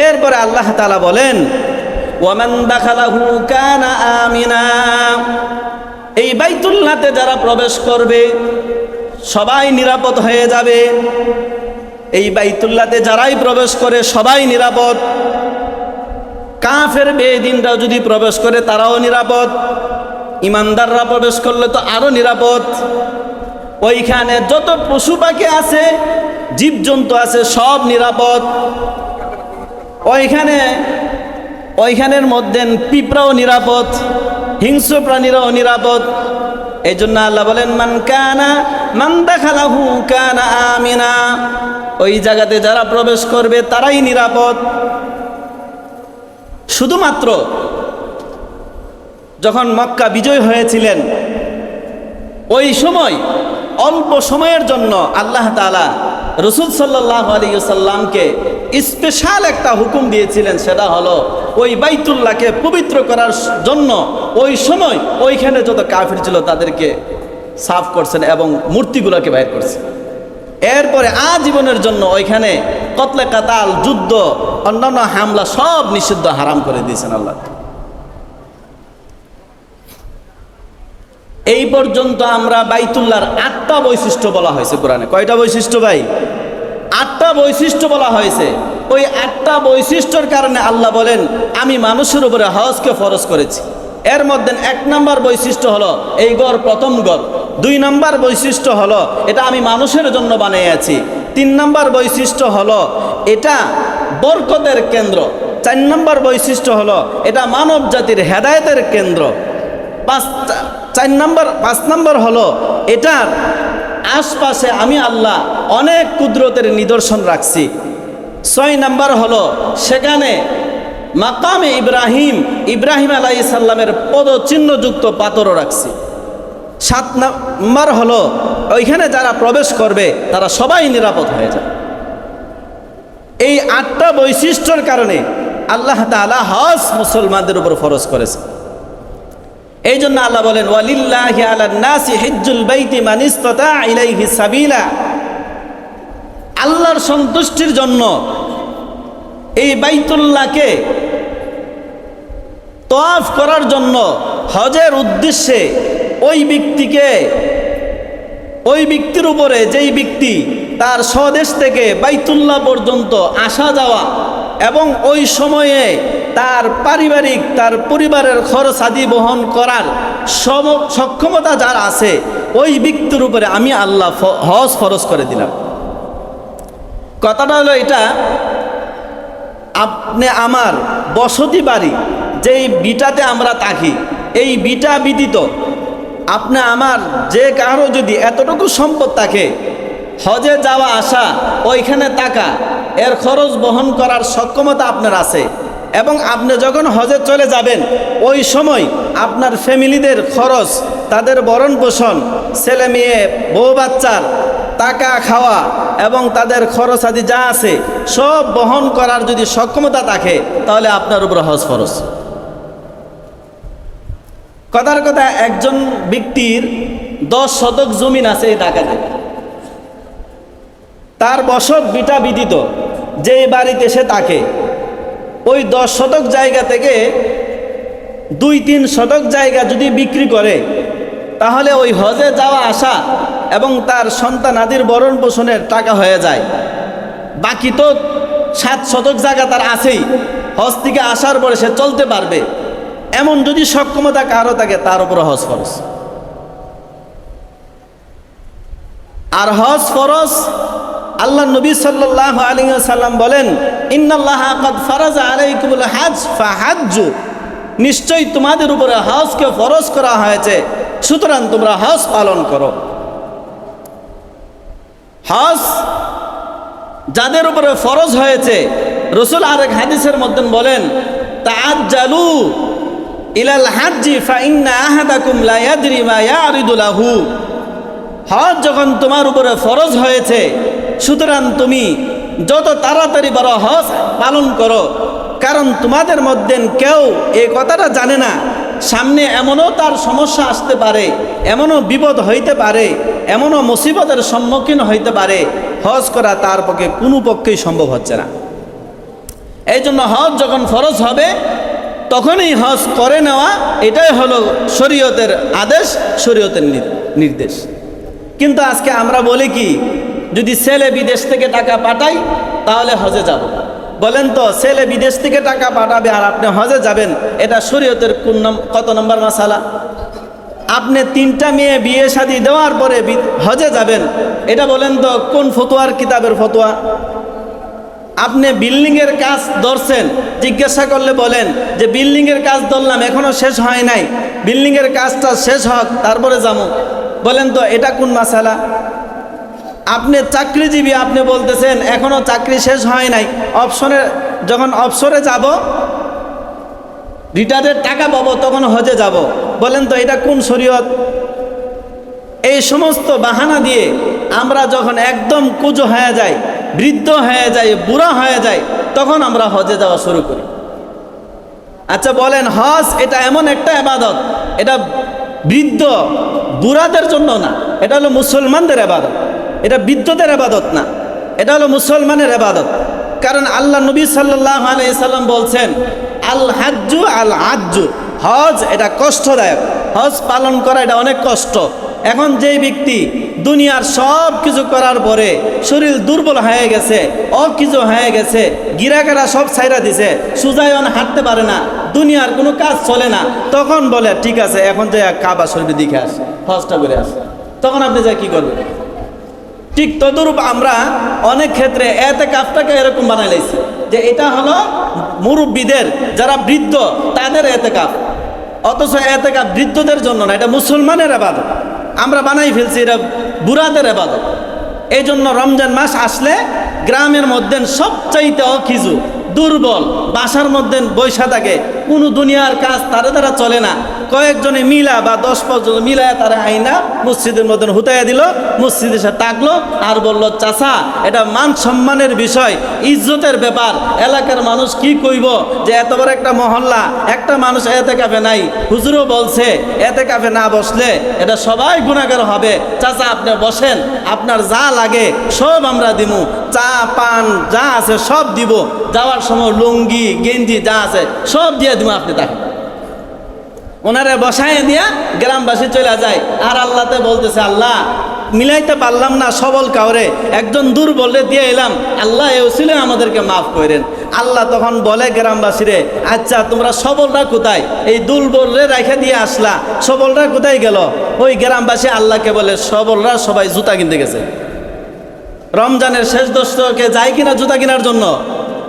A: এরপরে আল্লাহ তাআলা বলেন ওয়ামান দাখালাহু কানা আমিনা। এই বাইতুল্লাহতে যারা প্রবেশ করবে সবাই নিরাপদ হয়ে যাবে। এই বাইতুল্লাহতে যারাই প্রবেশ করে সবাই নিরাপদ। কাফের বেদিনরা যদি প্রবেশ করে তারাও নিরাপদ, ইমানদাররা প্রবেশ করলে তো আরো নিরাপদ। ওইখানে যত পশু পাখি আছে, জীবজন্তু আছে, সব নিরাপদ। ওইখানের মধ্যে পিঁপড়াও নিরাপদ, হিংস্র প্রাণীরাও নিরাপদ। এই জন্য আল্লাহ বলেন মান দাখালাহু কানা আমিনা। ওই জায়গাতে যারা প্রবেশ করবে তারাই নিরাপদ। শুধুমাত্র যখন মক্কা বিজয় হয়েছিলেন ওই সময় অল্প সময়ের জন্য আল্লাহ তাআলা রাসূল সাল্লাল্লাহু আলাইহি ওয়াসাল্লামকে স্পেশাল একটা হুকুম দিয়েছিলেন, সেটা হলো ওই বাইতুল্লাহকে পবিত্র করার জন্য ওই সময় ওইখানে যত কাফির ছিল তাদেরকে সাফ করছেন এবং মূর্তিগুলোকে বাইর করছেন। এরপরে আজীবনের জন্য ওইখানে কতলে কাতাল, যুদ্ধ, অন্যান্য হামলা সব নিষিদ্ধ, হারাম করে দিয়েছেন আল্লাহ। এই পর্যন্ত আমরা বাইতুল্লাহর ৮টা বৈশিষ্ট্য বলা হয়েছে কোরআনে। কয়টা বৈশিষ্ট্য ভাই? ৮টা বৈশিষ্ট্য বলা হয়েছে। ওই ৮টা বৈশিষ্ট্যের কারণে আল্লাহ বলেন আমি মানুষের উপরে হজকে ফরজ করেছি। এর মধ্যে ১ নম্বর বৈশিষ্ট্য হলো এই ঘর প্রথম ঘর। ২ নম্বর বৈশিষ্ট্য হলো এটা আমি মানুষের জন্য বানিয়েছি। ৩ নম্বর বৈশিষ্ট্য হলো এটা বরকতের কেন্দ্র। ৪ নম্বর বৈশিষ্ট্য হলো এটা মানব জাতির হেদায়েতের কেন্দ্র। ৫ নম্বর হলো এটার আশপাশে আমি আল্লাহ অনেক কুদরতের নিদর্শন রাখছি। 6 নাম্বার হলো সেখানে মাকামে ইব্রাহিম আলাইহিস সালামের পদচিহ্নযুক্ত পাথরও রাখছি। 7 নাম্বার হলো ওইখানে যারা প্রবেশ করবে তারা সবাই নিরাপদ হয়ে যায়। এই 8টা বৈশিষ্ট্যের কারণে আল্লাহ তাআলা হজ মুসলমানদের উপর ফরজ করেছে। এই জন্য আল্লাহ বলেন ওয়ালিল্লাহি আলান নাসি হিজ্জুল বাইতি মান ইসতাতা ইলাইহি সাবিলা। আল্লাহর সন্তুষ্টির জন্য এই বাইতুল্লাহকে তওয়াফ করার জন্য হজের উদ্দেশ্যে ওই ব্যক্তির উপরে যেই ব্যক্তি তার স্বদেশ থেকে বাইতুল্লাহ পর্যন্ত আসা যাওয়া এবং ওই সময়ে তার পরিবারের খরচ আদি বহন করার সক্ষমতা যার আছে ওই ব্যক্তির উপরে আমি আল্লাহ হজ ফরজ করে দিলাম। কথাটা হলো এটা, আপনি আমার বসতি বাড়ি যেই বিটাতে আমরা থাকি, এই বিটা ব্যতীত আপনি আমার যে কারো যদি এতটুকু সম্পদ থাকে, হজে যাওয়া আসা ওইখানে থাকা এর খরচ বহন করার সক্ষমতা আপনার আছে এবং আপনি যখন হজে চলে যাবেন ওই সময় আপনার ফ্যামিলিদের খরচ, তাদের ভরণ পোষণ, ছেলে মেয়ে বউ বাচ্চার টাকা খাওয়া এবং তাদের খরচ আদি যা আছে সব বহন করার যদি সক্ষমতা থাকে তাহলে আপনার উপর হজ ফরজ। কথার কথা, একজন ব্যক্তির 10 শতক জমিন আছে এই ঢাকাতে, তার বসত বিটা বিদিত যে বাড়িতে সে থাকে ওই 10 শতক জায়গা থেকে 2-3 শতক জায়গা যদি বিক্রি করে তাহলে ওই হজে যাওয়া আসা এবং তার সন্তানাদির ভরণ পোষণের টাকা হয়ে যায়। বাকি তো 7 শতক জায়গা তার আছেই, হজ থেকে আসার পরে সে চলতে পারবে এমন যদি সক্ষমতা কারো থাকে তার উপর হজ ফরজ। আর হজ ফরজ আল্লাহ নবী সাল্লাল্লাহু আলাইহি ওয়াসাল্লাম বলেন ইন্নাল্লাহা ক্বাদ ফারাজা আলাইকুমুল হজ ফাহাজ্জু, নিশ্চয়ই তোমাদের উপরে হজকে ফরজ করা হয়েছে, সুতরাং তোমরা হজ পালন করো। হজ যাদের উপরে ফরজ হয়েছে, রাসূল আরেক হাদিসের মধ্যে বলেন তাআজ্জালু ইলাল হাজ্জি ফা ইন্না আহাদাকুম লা ইয়াদরি মা ইয়ারিদু লাহু। হজ যখন তোমার উপরে ফরজ হয়েছে সুতরাং তুমি যত তাড়াতাড়ি পারো হজ পালন করো, কারণ তোমাদের মধ্যে কেউ এই কথাটা জানে না সামনে এমনও তার সমস্যা আসতে পারে, এমনও বিপদ হইতে পারে, এমনও মুসিবতের সম্মুখীন হইতে পারে, হজ করা তার পক্ষে কোনো পক্ষেই সম্ভব হচ্ছে না। এই জন্য হজ যখন ফরজ হবে তখনই হজ করে নেওয়া, এটাই হলো শরীয়তের আদেশ, শরীয়তের নির্দেশ। কিন্তু আজকে আমরা বলি কি, যদি ছেলে বিদেশ থেকে টাকা পাঠাই তাহলে হজে যাব। বলেন তো, ছেলে বিদেশ থেকে টাকা পাঠাবে আর আপনি হজে যাবেন, এটা শরীয়তের কত নম্বর মাসালা? আপনি 3টা মেয়ে বিয়ে শাদী দেওয়ার পরে হজে যাবেন, এটা বলেন তো কোন ফতোয়ার কিতাবের ফতোয়া? আপনি বিল্ডিংয়ের কাজ ধরছেন, জিজ্ঞাসা করলে বলেন যে বিল্ডিংয়ের কাজ ধরলাম এখনো শেষ হয় নাই, বিল্ডিংয়ের কাজটা শেষ হোক তারপরে যাবো। বলেন তো এটা কোন মাসালা? আপনি চাকরিজীবী, আপনি বলতেছেন এখনো চাকরি শেষ হয় নাই, যখন অবসরে যাব, রিটায়ারের টাকা পাবো তখন হজে যাব। বলেন তো এটা কোন শরীয়ত? এই সমস্ত বাহানা দিয়ে আমরা যখন একদম কুজো হয়ে যাই, বৃদ্ধ হয়ে যায়, বুড়া হয়ে যায়, তখন আমরা হজে যাওয়া শুরু করি। আচ্ছা বলেন, হজ এটা এমন একটা ইবাদত, এটা বৃদ্ধ বুড়াদের জন্য না, এটা হলো মুসলমানদের ইবাদত, এটা বৃদ্ধদের ইবাদত না, এটা হলো মুসলমানের ইবাদত। কারণ আল্লাহ নবী সাল্লাল্লাহু আলাইহি সাল্লাম বলছেন আল হাজ্জু আল আজ্জু, হজ এটা কষ্টদায়ক, হজ পালন করা এটা অনেক কষ্ট। এখন যেই ব্যক্তি দুনিয়ার সব কিছু করার পরে শরীর দুর্বল হয়ে গেছে, অকিছু হয়ে গেছে, গিরাকেরা সব ছাইরা দিছে, সুজায়ন হাঁটতে পারে না, দুনিয়ার কোনো কাজ চলে না, তখন বলে ঠিক আছে এখন যে কাবা শরীফ দিকে আস, হজটা করে আস, তখন আপনি যা কি করবেন? ঠিক তদরূপ আমরা অনেক ক্ষেত্রে এতেকাফটাকে এরকম বানাই লাইছি যে এটা হলো মুরব্বীদের, যারা বৃদ্ধ তাদের এতেকাফ, অথচ এতেকাফ বৃদ্ধদের জন্য না, এটা মুসলমানের ইবাদত। আমরা বানাই ফেলছি এটা বুড়াদের ইবাদত। এই জন্য রমজান মাস আসলে গ্রামের মধ্যে সবচাইতে অখিজু দুর্বল বাসার মধ্যে বৈশা থাকে, কোনো দুনিয়ার কাজ তারা দ্বারা চলে না, কয়েকজনে মিলা বা 10-15 মিলায় তারা আইনা মসজিদের মধ্যে হুতাইয়া দিল, মসজিদের সাথে তাকলো আর বলল, চাচা এটা মান সম্মানের বিষয়, ইজ্জতের ব্যাপার, এলাকার মানুষ কি কইব যে এত বড় একটা মহল্লা একটা মানুষ এতে কাফে নাই, হুজুরও বলছে এতে কাফে না বসলে এটা সবাই গুনাহগার হবে, চাচা আপনি বসেন, আপনার যা লাগে সব আমরা দিমু, চা পান যা আছে সব দিব, যাওয়ার সময় লুঙ্গি গেঞ্জি যা আছে সব দিয়ে দিব, আপনি তাকে ওনারে বসায় দিয়া গ্রামবাসী চলে যায়। আর আল্লাহতে বলতেছে, আল্লাহ মিলাইতে পারলাম না সবল কাউরে, একজন দুর্বলরে দিয়ে এলাম, আল্লাহ এ উসিলে আমাদেরকে মাফ করেন। আল্লাহ তখন বলে গ্রামবাসীরে, আচ্ছা তোমরা সবলরা কোথায়, এই দুর্বলরে রেখে দিয়ে আসলা, সবলরা কোথায় গেল? ওই গ্রামবাসী আল্লাহকে বলে, সবলরা সবাই জুতা কিনতে গেছে। রমজানের শেষ দশকে যায় কিনা জুতা কেনার জন্য,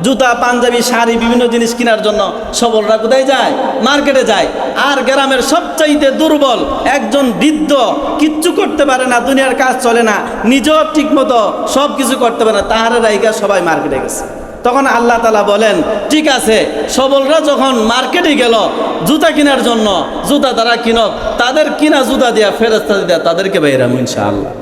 A: জুতা পাঞ্জাবি শাড়ি বিভিন্ন জিনিস কেনার জন্য সবলরা কোথায় যায়? মার্কেটে যায়। আর গ্রামের সবচাইতে দুর্বল একজন বৃদ্ধ, কিচ্ছু করতে পারে না, দুনিয়ার কাজ চলে না, নিজেও ঠিক মতো সব কিছু করতে পারে না, তাহারে রাইকা সবাই মার্কেটে গেছে। তখন আল্লাহ তাআলা বলেন, ঠিক আছে, সবলরা যখন মার্কেটে গেল জুতা কেনার জন্য, জুতা তারা কিনক, তাদের কিনা জুতা দিয়া ফেরেশতা দিয়া তাদেরকে বাইরাম ইনশাআল্লাহ।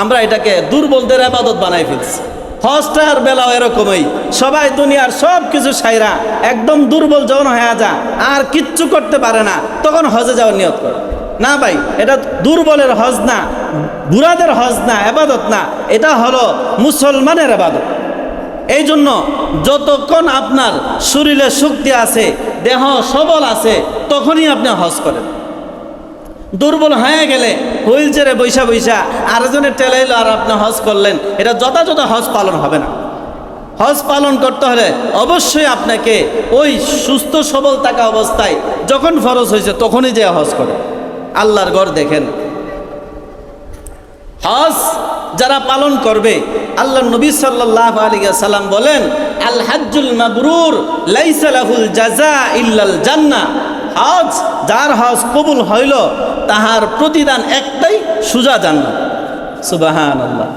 A: আমরা এটাকে দুর্বলদের ইবাদত বানাই ফেলছি। হজটার বেলাও এরকমই, সবাই দুনিয়ার সব কিছু সাইরা একদম দুর্বল যখন হয়ে যা আর কিচ্ছু করতে পারে না, তখন হজে যাওয়ার নিয়ত করে না। ভাই এটা দুর্বলের হজ না, বুড়াদের হজ না, ইবাদত না, এটা হলো মুসলমানের ইবাদত। এই জন্য যতক্ষণ আপনার শরীরে শক্তি আছে, দেহ সবল আছে, তখনই আপনি হজ করেন। দুর্বল হয়ে গেলে হুইল চেয়ারে বৈশা বৈশা আরেকজনের টেলাইলো আর আপনি হজ করলেন, এটা যথাযথ হজ পালন হবে না। হজ পালন করতে হলে অবশ্যই আপনাকে ওই সুস্থ সবল থাকা অবস্থায় যখন ফরজ হয়েছে তখনই যে হজ করে। আল্লাহর ঘর দেখেন, হজ যারা পালন করবে, আল্লাহ নবী সাল্লাল্লাহু আলাইহি ওয়াসাল্লাম বলেন, আল হাজ্জুল মাবরুর লাইসা লাহুল জাযা ইল্লাল জান্নাহ। হজ যার হজ কবুল হইল তাহার প্রতিদান একটাই, সোজা জান্নাত। সুবহানাল্লাহ।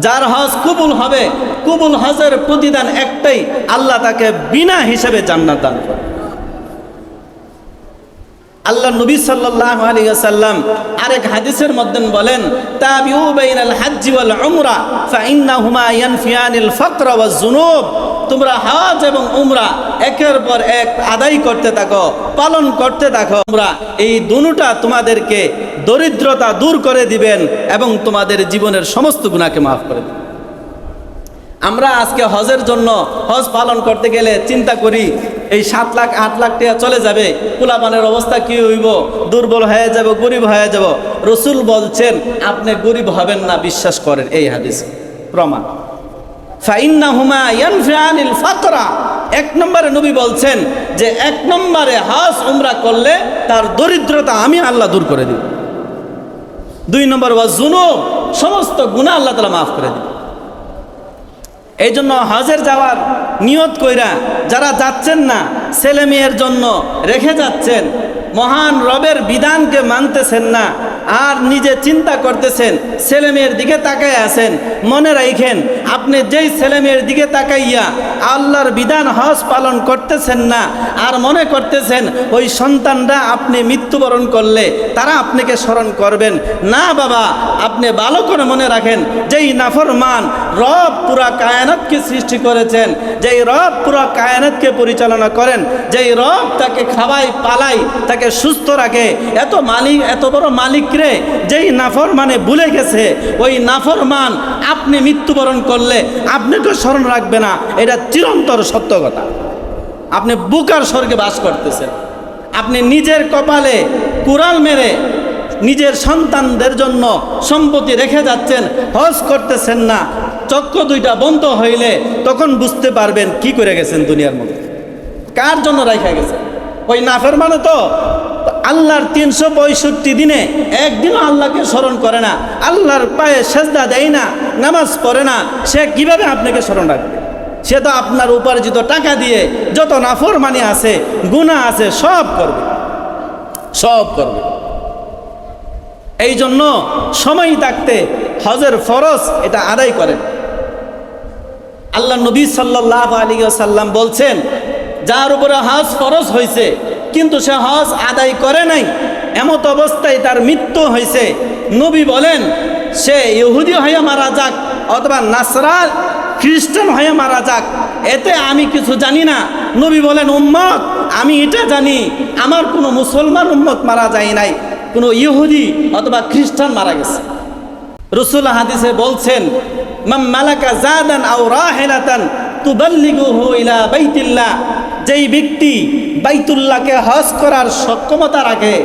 A: যার হজ কবুল হবে, কবুল হজের প্রতিদান একটাই, আল্লাহ তাকে বিনা হিসাবে জান্নাত দান করে। আল্লাহ নবী সাল্লাল্লাহু আলাইহি ওয়াসাল্লাম আরেক হাদিসের মধ্যে বলেন, তাবিউ বাইনাল হজ্জ ওয়াল উমরা ফাইন্নাহুমা ইয়ানফিয়ানিল ফাকর ওয়াজ যুনুব। তোমরা হজ এবং উমরা একের পর এক আদায় করতে থাকো, পালন করতে থাকো। তোমরা এই দুটোটা তোমাদেরকে দরিদ্রতা দূর করে দিবেন এবং তোমাদের জীবনের সমস্ত গুনাহকে মাফ করে দিবেন। আমরা আজকে হজের জন্য, হজ পালন করতে গেলে চিন্তা করি এই 7 লাখ 8 লাখ টাকা চলে যাবে, পোলাপানের অবস্থা কি হইব, দুর্বল হয়ে যাব, গরিব হয়ে যাব। রসুল বলছেন আপনি গরিব হবেন না, বিশ্বাস করেন। এই হাদিস প্রমাণ। ফাইন্নাহুমা ইয়ানফিয়ানিল ফাকরা। 1 নম্বরে নবী বলছেন যে 1 নম্বরে হজ উমরা করলে তার দরিদ্রতা আমি আল্লাহ দূর করে দিব। 2 নম্বর ওয়াজ যুনুব, সমস্ত গুনাহ আল্লাহ তাআলা মাফ করে দিবেন। এই জন্য হজের যাওয়ার নিয়ত কইরা যারা যাচ্ছেন না, ছেলে মেয়ের জন্য রেখে যাচ্ছেন, মহান রবের বিধানকে মানতেছেন না, আর নিজে চিন্তা করতেছেন, ছেলে মেয়ের দিকে তাকাই আছেন, মনে রাখেন আপনি যেই ছেলে মেয়ের দিকে তাকাইয়া আল্লাহর বিধান হজ পালন করতেছেন না, আর মনে করতেছেন ওই সন্তানরা আপনি মৃত্যুবরণ করলে তারা আপনাকে স্মরণ করবেন না। বাবা, আপনি ভালো করে মনে রাখেন, যেই নাফরমান রব পুরা কায়নাতকে সৃষ্টি করেছেন, যেই রব পুরা কায়নাতকে পরিচালনা করেন, যেই রব তাকে খাওয়াই পালাই, তাকে সুস্থ রাখে, এত মালিক, এত বড় মালিক রে, যেই নাফরমানে ভুলে গেছে, ওই নাফরমান আপনি মৃত্যুবরণ করলে আপনাকে স্মরণ রাখবে না। এটা চিরন্তর সত্য কথা। আপনি বুকার স্বর্গে বাস করতেছেন, আপনি নিজের কপালে কুড়াল মেরে নিজের সন্তানদের জন্য সম্পত্তি রেখে যাচ্ছেন, হজ করতেছেন না। চক্ষু দুইটা বন্ধ হইলে তখন বুঝতে পারবেন কি করে গেছেন দুনিয়ার মধ্যে, কার জন্য রেখে গেছেন। ওই নাফরমান তো আল্লাহর 365 দিনে একদিনও আল্লাহকে স্মরণ করে না, আল্লাহর পায়ে সেজদা দেয় না, নামাজ পড়ে না, সে কিভাবে আপনাকে স্মরণ রাখবে? সে তো আপনার উপার্জিত টাকা দিয়ে যত নাফরমানি আছে, গুনাহ আছে, সব করবে, সব করবে। এই জন্য সময় থাকতে হজের ফরজ এটা আদায় করেন। আল্লাহ নবী সাল্লাল্লাহু আলাইহি ওয়াসাল্লাম বলছেন, যার উপরে হজ ফরজ হয়েছে কিন্তু সে হজ আদায় করে নাই, এমত অবস্থায় তার মৃত্যু হয়েছে, নবী বলেন সে ইহুদি হয়ে মারা যাক অথবা নাসরা খ্রিস্টান হয়ে মারা যাক, এতে আমি কিছু জানি না। নবী বলেন, উম্মত আমি এটা জানি, আমার কোনো মুসলমান উম্মত মারা যায় নাই, কোনো ইহুদি অথবা খ্রিস্টান মারা গেছে। রাসূল হাদিসে বলছেন, মান মালাকা জাদান আও রাহিলাতান তুবাল্লিগুহু ইলা বাইতিল্লাহ, যেই ব্যক্তি বাইতুল্লাহকে হজ করার সক্ষমতা রাখে,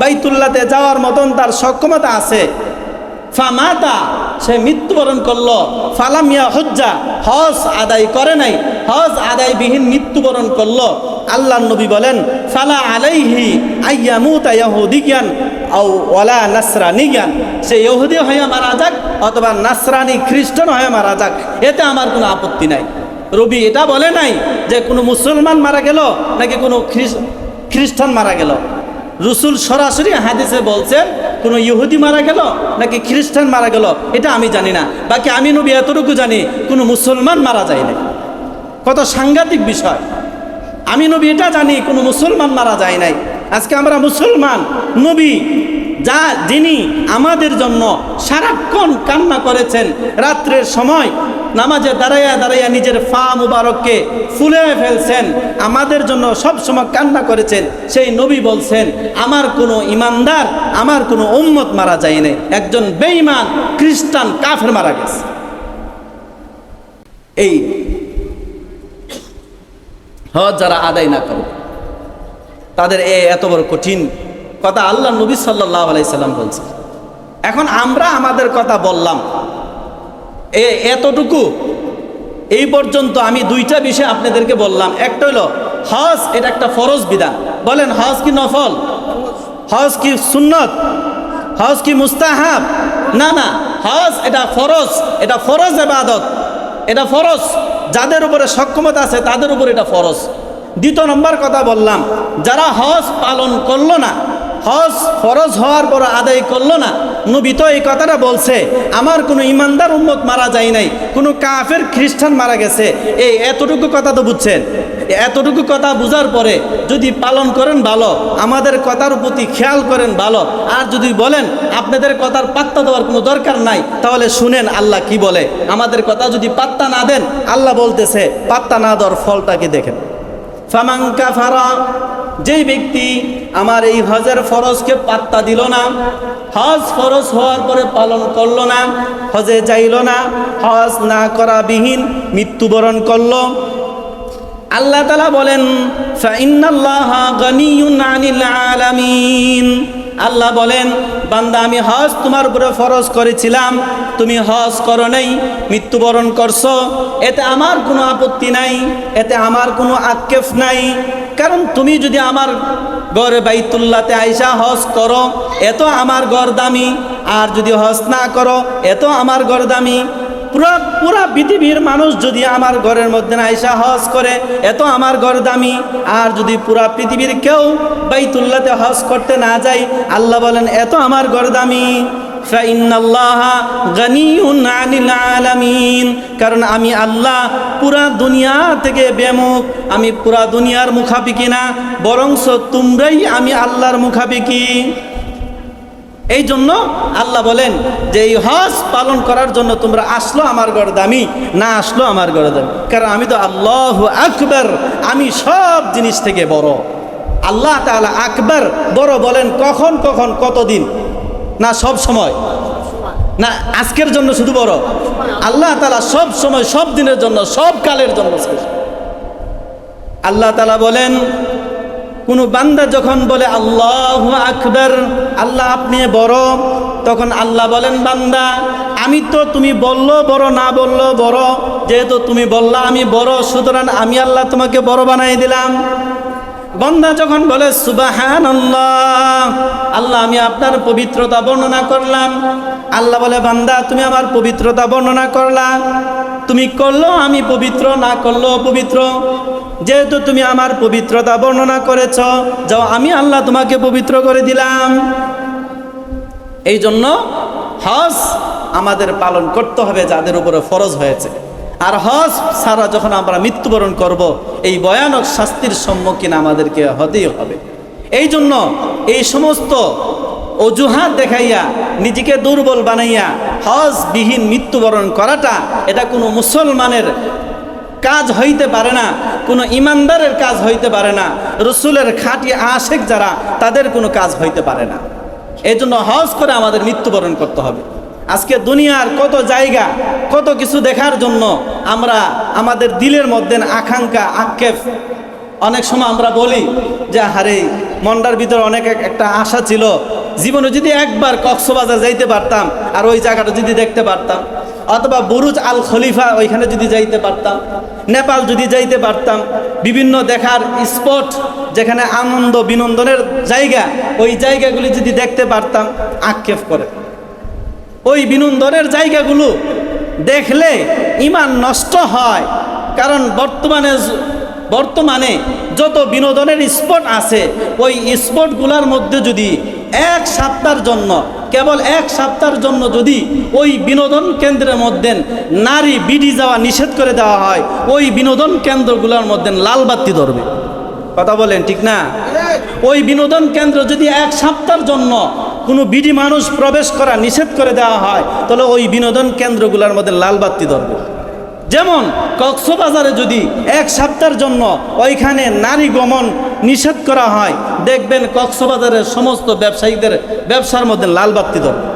A: বাইতুল্লাহতে যাওয়ার মতন তার সক্ষমতা আছে, ফামাতা সে মৃত্যুবরণ করলো, ফালামিয়া হজ্জা হজ আদায় করে নাই, হজ আদায়বিহীন মৃত্যুবরণ করলো, আল্লাহর নবী বলেন ফালা আলাইহি আইয়ামুতা ইয়াহুদিয়ান আও ওয়ালা নাসরানিয়ান, সে ইহুদি হয়ে মারা যাক অথবা নাসরানি খ্রিস্টান হয়ে মারা যাক, এতে আমার কোনো আপত্তি নাই। রবি এটা বলে নাই যে কোনো মুসলমান মারা গেল নাকি কোনো খ্রিস্টান মারা গেল। রাসূল সরাসরি হাদিসে বলছেন কোনো ইহুদি মারা গেল নাকি খ্রিস্টান মারা গেল এটা আমি জানি না, বাকি আমি নবী এতটুকু জানি কোনো মুসলমান মারা যায় না। কত সাংঘাতিক বিষয়! আমি নবী এটা জানি কোনো মুসলমান মারা যায় নাই। আজকে আমরা মুসলমান, নবী যিনি আমাদের জন্য সারাক্ষণ কান্না করেছেন, রাত্রের সময় নামাজে দাঁড়াইয়া দাঁড়াইয়া নিজের পা মুবারককে ফুলে ফেলছেন, আমাদের জন্য সব সময় কান্না করেছেন, সেই নবী বলছেন আমার কোনো ইমানদার, আমার কোনো উম্মত মারা যায় নাই, একজন বেঈমান খ্রিস্টান কাফের মারা গেছে। এই হজ যারা আদায় না করে তাদের এত বড় কঠিন কথা আল্লাহ নবী সাল্লাল্লাহু আলাইহি সাল্লাম বলছেন। এখন আমরা আমাদের কথা বললাম, এতটুকু এই পর্যন্ত আমি দুইটা বিষয় আপনাদেরকে বললাম। একটা হলো হজ, এটা একটা ফরজ বিধান। বলেন হজ কি নফল? হজ কি সুন্নত? হজ কি মুস্তাহাব? না না, হজ এটা ফরজ, এটা ফরজ ইবাদত, এটা ফরজ, যাদের উপরে সক্ষমতা আছে তাদের উপর এটা ফরজ। দ্বিতীয় নম্বর কথা বললাম, যারা হজ পালন করলো না, হজ ফরজ হওয়ার পর আদায় করলো না, নবী তো এই কথাটা বলছে আমার কোনো ইমানদার উম্মত মারা যায় নাই, কোনো কাফের খ্রিস্টান মারা গেছে। এতটুকু কথা তো বুঝছেন? এতটুকু কথা বুঝার পরে যদি পালন করেন ভালো, আমাদের কথার প্রতি খেয়াল করেন ভালো, আর যদি বলেন আপনাদের কথার পাত্তা দেওয়ার কোনো দরকার নাই, তাহলে শুনেন আল্লাহ কি বলে। আমাদের কথা যদি পাত্তা না দেন, আল্লাহ বলতেছে পাত্তা না দেওয়ার ফলটাকে দেখেন। ফামান কাফারা, যেই ব্যক্তি আমার এই হজের ফরজকে পাত্তা দিল না, হজ ফরজ হওয়ার পরে পালন করলো না, হজে যাইল না, হজ না করা বিহীন মৃত্যুবরণ করলো, আল্লাহ তাআলা বলেন ফাইন্নাল্লাহা গানিয়ুন আনিল আলামিন, আল্লাহ বলেন বান্দা আমি হজ তোমার উপরে ফরজ করেছিলাম, তুমি হজ করো নাই, মৃত্যুবরণ করছো, এতে আমার কোনো আপত্তি নাই, এতে আমার কোনো আক্ষেপ নাই। কারণ তুমি যদি আমার ঘরে বাইতুল্লাহতে আইসা হজ করো, এত আমার ঘর দামি, আর যদি হজ না করো এত আমার ঘর দামি। পুরা পৃথিবীর মানুষ যদি আমার ঘরের মধ্যে আইসা হজ করে, এত আমার ঘর দামি, আর যদি পুরা পৃথিবীর কেউ বাইতুল্লাহতে হজ করতে না যায়, আল্লাহ বলেন এত আমার ঘর দামি। ফাইন্নাল্লাহা গানিয়ুন আনিল আলামিন, কারণ আমি আল্লাহ পুরা দুনিয়া থেকে বেমুখ, আমি পুরা দুনিয়ার মুখাপিকি না, বরংস তোমরাই আমি আল্লাহর মুখাপিকি। এই জন্য আল্লাহ বলেন যে এই হজ পালন করার জন্য তোমরা আসলো আমার ঘর দামি, না আসলো আমার ঘর দামি, কারণ আমি তো আল্লাহু আকবার, আমি সব জিনিস থেকে বড়। আল্লাহ তাআলা আকবার, বড় বলেন কখন কখন, কতদিন? না সব সময়, না আজকের জন্য শুধু বড়? আল্লাহ তাআলা সব সময়, সব দিনের জন্য, সব কালের জন্য। আল্লাহ তাআলা বলেন কোন বান্দা যখন বলে আল্লাহু আকবার, আল্লাহ আপনি বড়, তখন আল্লাহ বলেন বান্দা আমি তো তুমি বললো বড়, না বললো বড়, যেহেতু তুমি বললা আমি বড়, সুতরাং আমি আল্লাহ তোমাকে বড় বানাই দিলাম। বান্দা যখন বলে সুবহানাল্লাহ, আল্লাহ আমি আপনার পবিত্রতা বর্ণনা করলাম, আল্লাহ বলে বান্দা তুমি আমার পবিত্রতা বর্ণনা করলা, তুমি করলো আমি পবিত্র, না করলো পবিত্র, যেহেতু তুমি আমার পবিত্রতা বর্ণনা করেছ, যাও আমি আল্লাহ তোমাকে পবিত্র করে দিলাম। এই জন্য হজ আমাদের পালন করতে হবে যাদের উপরে ফরজ হয়েছে। আর হজ ছাড়া যখন আমরা মৃত্যুবরণ করব, এই ভয়ানক শাস্তির সম্মুখীন আমাদেরকে হতেই হবে। এই জন্য এই সমস্ত অজুহাত দেখাইয়া নিজেকে দুর্বল বানাইয়া হজবিহীন মৃত্যুবরণ করাটা এটা কোনো মুসলমানের কাজ হইতে পারে না, কোনো ইমানদারের কাজ হইতে পারে না, রসুলের খাঁটি আশেক যারা তাদের কোনো কাজ হইতে পারে না। এই জন্য হজ করে আমাদের মৃত্যুবরণ করতে হবে। আজকে দুনিয়ার কত জায়গা, কত কিছু দেখার জন্য আমরা আমাদের দিলের মধ্যে আকাঙ্ক্ষা, আক্ষেপ, অনেক সময় আমরা বলি যে হারে মনটার ভিতরে অনেক একটা আশা ছিল, জীবনে যদি একবার কক্সবাজার যাইতে পারতাম আর ওই জায়গাটা যদি দেখতে পারতাম, অথবা বুরুজ আল খলিফা ওইখানে যদি যাইতে পারতাম, নেপাল যদি যাইতে পারতাম, বিভিন্ন দেখার স্পট যেখানে আনন্দ বিনোদনের জায়গা, ওই জায়গাগুলি যদি দেখতে পারতাম, আক্ষেপ করে ওই বিনোদনের জায়গাগুলো দেখলে ঈমান নষ্ট হয়। কারণ বর্তমানে যত বিনোদনের স্পট আছে, ওই স্পটগুলোর মধ্যে যদি এক সপ্তাহের জন্য, কেবল এক সপ্তাহের জন্য যদি ওই বিনোদন কেন্দ্রের মধ্যে নারী বিডি যাওয়া নিষেধ করে দেওয়া হয়, ওই বিনোদন কেন্দ্রগুলোর মধ্যে লাল বাতি ধরবে। কথা বলেন ঠিক না? ওই বিনোদন কেন্দ্র যদি এক সপ্তাহের জন্য কোনো বিডি মানুষ প্রবেশ করা নিষেধ করে দেওয়া হয়, তাহলে ওই বিনোদন কেন্দ্রগুলোর মধ্যে লাল বাতি ধরবে। যেমন কক্সবাজারে যদি এক সপ্তাহের জন্য ওইখানে নারী গমন নিষেধ করা হয়, দেখবেন কক্সবাজারের সমস্ত ব্যবসায়ীদের ব্যবসার মধ্যে লাল বাতি ধরবে।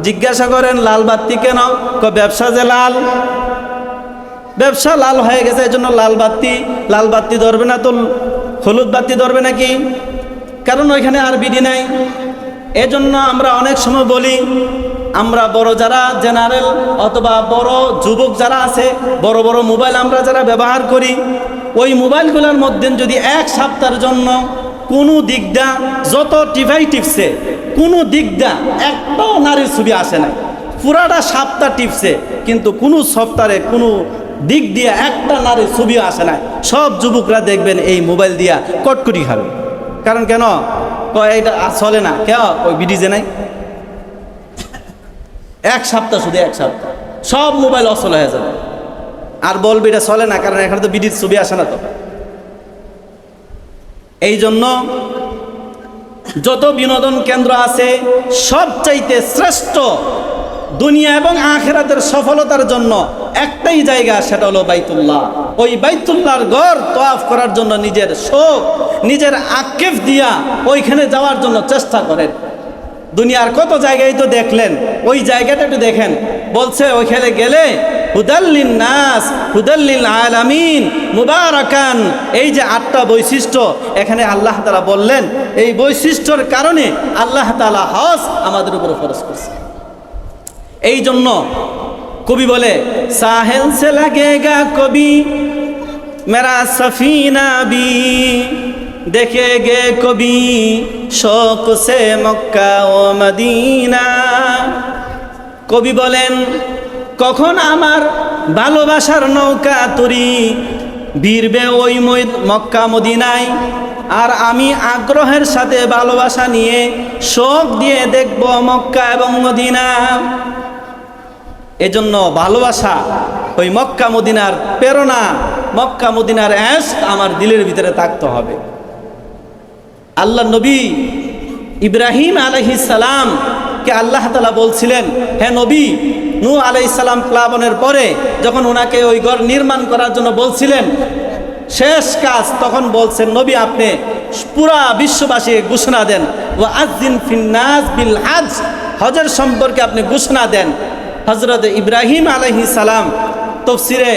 A: জিজ্ঞাসা করেন লাল বাতি কেন? ব্যবসা যে লাল, ব্যবসা লাল হয়ে গেছে, এই জন্য লাল বাতি ধরবে না তো হলুদ বাতি ধরবে নাকি? কারণ ওইখানে আর বিধি নাই। এজন্য আমরা অনেক সময় বলি, আমরা বড় যারা জেনারেল অথবা বড় যুবক যারা আছে, বড় বড় মোবাইল আমরা যারা ব্যবহার করি, ওই মোবাইলগুলোর মধ্যে যদি এক সপ্তাহের জন্য কোনো দিকটা যত টিভাই টিপছে, কোনো দিকটা একটাও নারীর ছবি আসে না, পুরাটা সপ্তাহ টিপছে, কিন্তু কোনো সপ্তাহে কোনো দিক দিয়ে একটা নারীর ছবি আসে না। সব যুবকরা দেখবেন এই মোবাইল দিয়া কটকটি খাবে। কারণ কেন? এটা চলে না, কেন? ওই বিডিজে নাই। এক সপ্তাহ, শুধু এক সপ্তাহ সব মোবাইল অচল হয়ে যাবে। আর বলবে এটা চলে না, কারণ এখানে তো বিডির ছবি আসে না। তো এই জন্য যত বিনোদন কেন্দ্র আছে, সবচাইতে শ্রেষ্ঠ দুনিয়া এবং আখিরাতের সফলতার জন্য একটাই জায়গা, সেটা হলো বাইতুল্লাহ। ওই বাইতুল্লাহর ঘর তওয়াফ করার জন্য নিজের শোক, নিজের আক্ষেপ দিয়া ওইখানে যাওয়ার জন্য চেষ্টা করেন। দুনিয়ার কত জায়গায় তো দেখলেন, ওই জায়গাটা একটু দেখেন। বলছে ওইখানে গেলে হুদাল্লিন নাস হুদাল্লিল আলামিন মুবারাকান, এই যে 8টা বৈশিষ্ট্য এখানে আল্লাহ তাআলা বললেন, এই বৈশিষ্ট্যর কারণে আল্লাহ তাআলা হজ আমাদের উপর ফরজ করছে। এই জন্য কবি বলে, সাহেল সে লাগেগা কবি মেরা সফিনা বি, देखेंगे कभी शौक से मक्का ও মদিনা। কবি বলেন, কখন আমার ভালোবাসার নৌকা তরি ভিড়বে ওই মক্কা মদিনায়, আর আমি আগ্রহের সাথে ভালোবাসা নিয়ে শোক দিয়ে দেখব মক্কা এবং মদিনা। এজন্য ভালোবাসা, ওই মক্কা মদিনার প্রেরণা, মক্কা মদিনার এশক আমার দিলের ভিতরে থাকতে হবে। আল্লাহ নবী ইব্রাহিম আলাইহিস সালাম কে আল্লাহ তাআলা বলছিলেন, হে নবী, নূহ আলাইহিস সালাম প্লাবনের পরে যখন ওনাকে ওই ঘর নির্মাণ করার জন্য বলছিলেন, শেষ কাজ, তখন বলছেন, নবী আপনি পুরা বিশ্ববাসীকে ঘোষণা দেন, ওয়া আযযিন ফিন নাস বিল হজ, হজের সম্পর্কে আপনি ঘোষণা দেন। হযরত ইব্রাহিম আলাইহিস সালাম তাফসীরে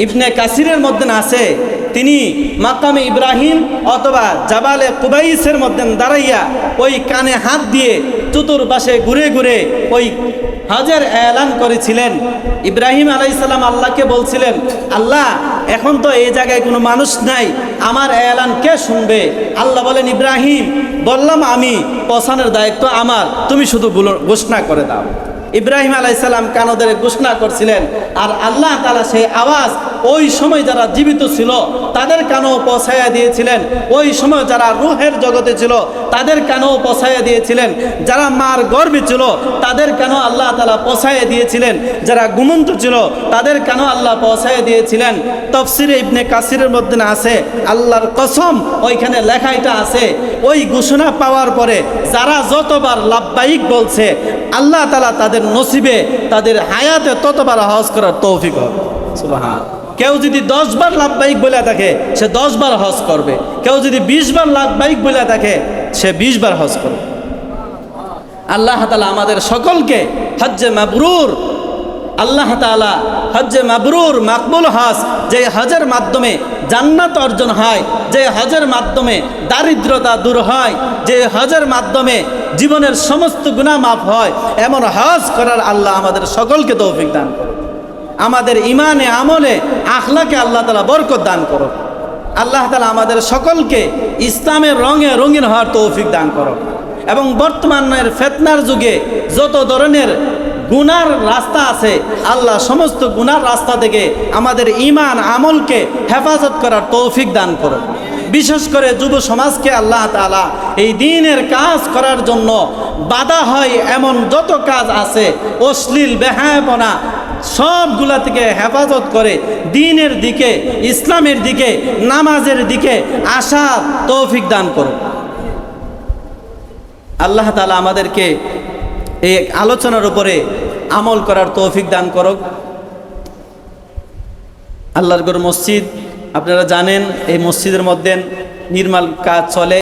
A: ইবনে কাসিরের মধ্যে আছে, তিনি মাকামে ইব্রাহিম অথবা জাবালে কুবাইসের মধ্যে দাঁড়াইয়া ওই কানে হাত দিয়ে চতুর্পাশে ঘুরে ঘুরে ওই হজের এলান করেছিলেন। ইব্রাহিম আলাইহিস সালাম আল্লাহকে বলছিলেন, আল্লাহ এখন তো এই জায়গায় কোনো মানুষ নাই, আমার এলান কে শুনবে? আল্লাহ বলেন, ইব্রাহিম বললাম আমি, পৌঁছানোর দায়িত্ব আমার, তুমি শুধু ঘোষণা করে দাও। ইব্রাহিম আলাইহিস সালাম কান ধরে ঘোষণা করছিলেন, আর আল্লাহ তাআলা সেই আওয়াজ ওই সময় যারা জীবিত ছিল তাদের কানেও পৌঁছাইয়া দিয়েছিলেন, ওই সময় যারা রূহের জগতে ছিল তাদের কানেও পৌঁছাইয়া দিয়েছিলেন, যারা মার গর্ভে ছিল তাদের কানেও আল্লাহ তাআলা পৌঁছাইয়া দিয়েছিলেন, যারা ঘুমন্ত ছিল তাদের কানেও আল্লাহ পৌঁছাইয়া দিয়েছিলেন। তাফসীরে ইবনে কাসিরের মধ্যে আছে, আল্লাহর কসম ওইখানে লেখা এটা আছে, ওই ঘোষণা পাওয়ার পরে যারা যতবার লাব্বাইক বলছে আল্লাহ তাআলা তাদের নসিবে তাদের হায়াতে ততবার হজ করার তৌফিক হবে। সুবহানাল্লাহ। কেউ যদি 10 বার লাব্বাইক বলে থাকে সে 10 বার হজ করবে, কেউ যদি 20 বার লাব্বাইক বলে থাকে সে 20 বার হজ করবে। আল্লাহ তাআলা আমাদের সকলকে হজ্জে মাবরুর, আল্লাহ তাআলা হজ্জে মাবরুর মাকবুল হজ, যে হজের মাধ্যমে জান্নাত অর্জন হয়, যে হজের মাধ্যমে দারিদ্রতা দূর হয়, যে হজের মাধ্যমে জীবনের সমস্ত গুনাহ মাফ হয়, এমন হজ করার আল্লাহ আমাদের সকলকে তৌফিক দান করুন। আমাদের ইমানে আমলে আখলাকে আল্লাহ তাআলা বরকত দান করুন। আল্লাহ তাআলা আমাদের সকলকে ইসলামের রঙে রঙিন হওয়ার তৌফিক দান করুন। এবং বর্তমানের ফিতনার যুগে যত ধরনের গুনার রাস্তা আছে, আল্লাহ সমস্ত গুনার রাস্তা থেকে আমাদের ঈমান আমলকে হেফাজত করার তৌফিক দান করুন। বিশেষ করে যুব সমাজকে আল্লাহ তাআলা এই দ্বীনের কাজ করার জন্য বাধা হয় এমন যত কাজ আছে, অশ্লীল বেহায়াপনা সবগুলা থেকে হেফাজত করে দ্বীনের দিকে, ইসলামের দিকে, নামাজের দিকে আসার তৌফিক দান করুন। আল্লাহ তাআলা আমাদেরকে এই আলোচনার উপরে আমল করার তৌফিক দান করুক। আল্লাহর ঘর মসজিদ, আপনারা জানেন এই মসজিদের মধ্যে নির্মাণ কাজ চলে।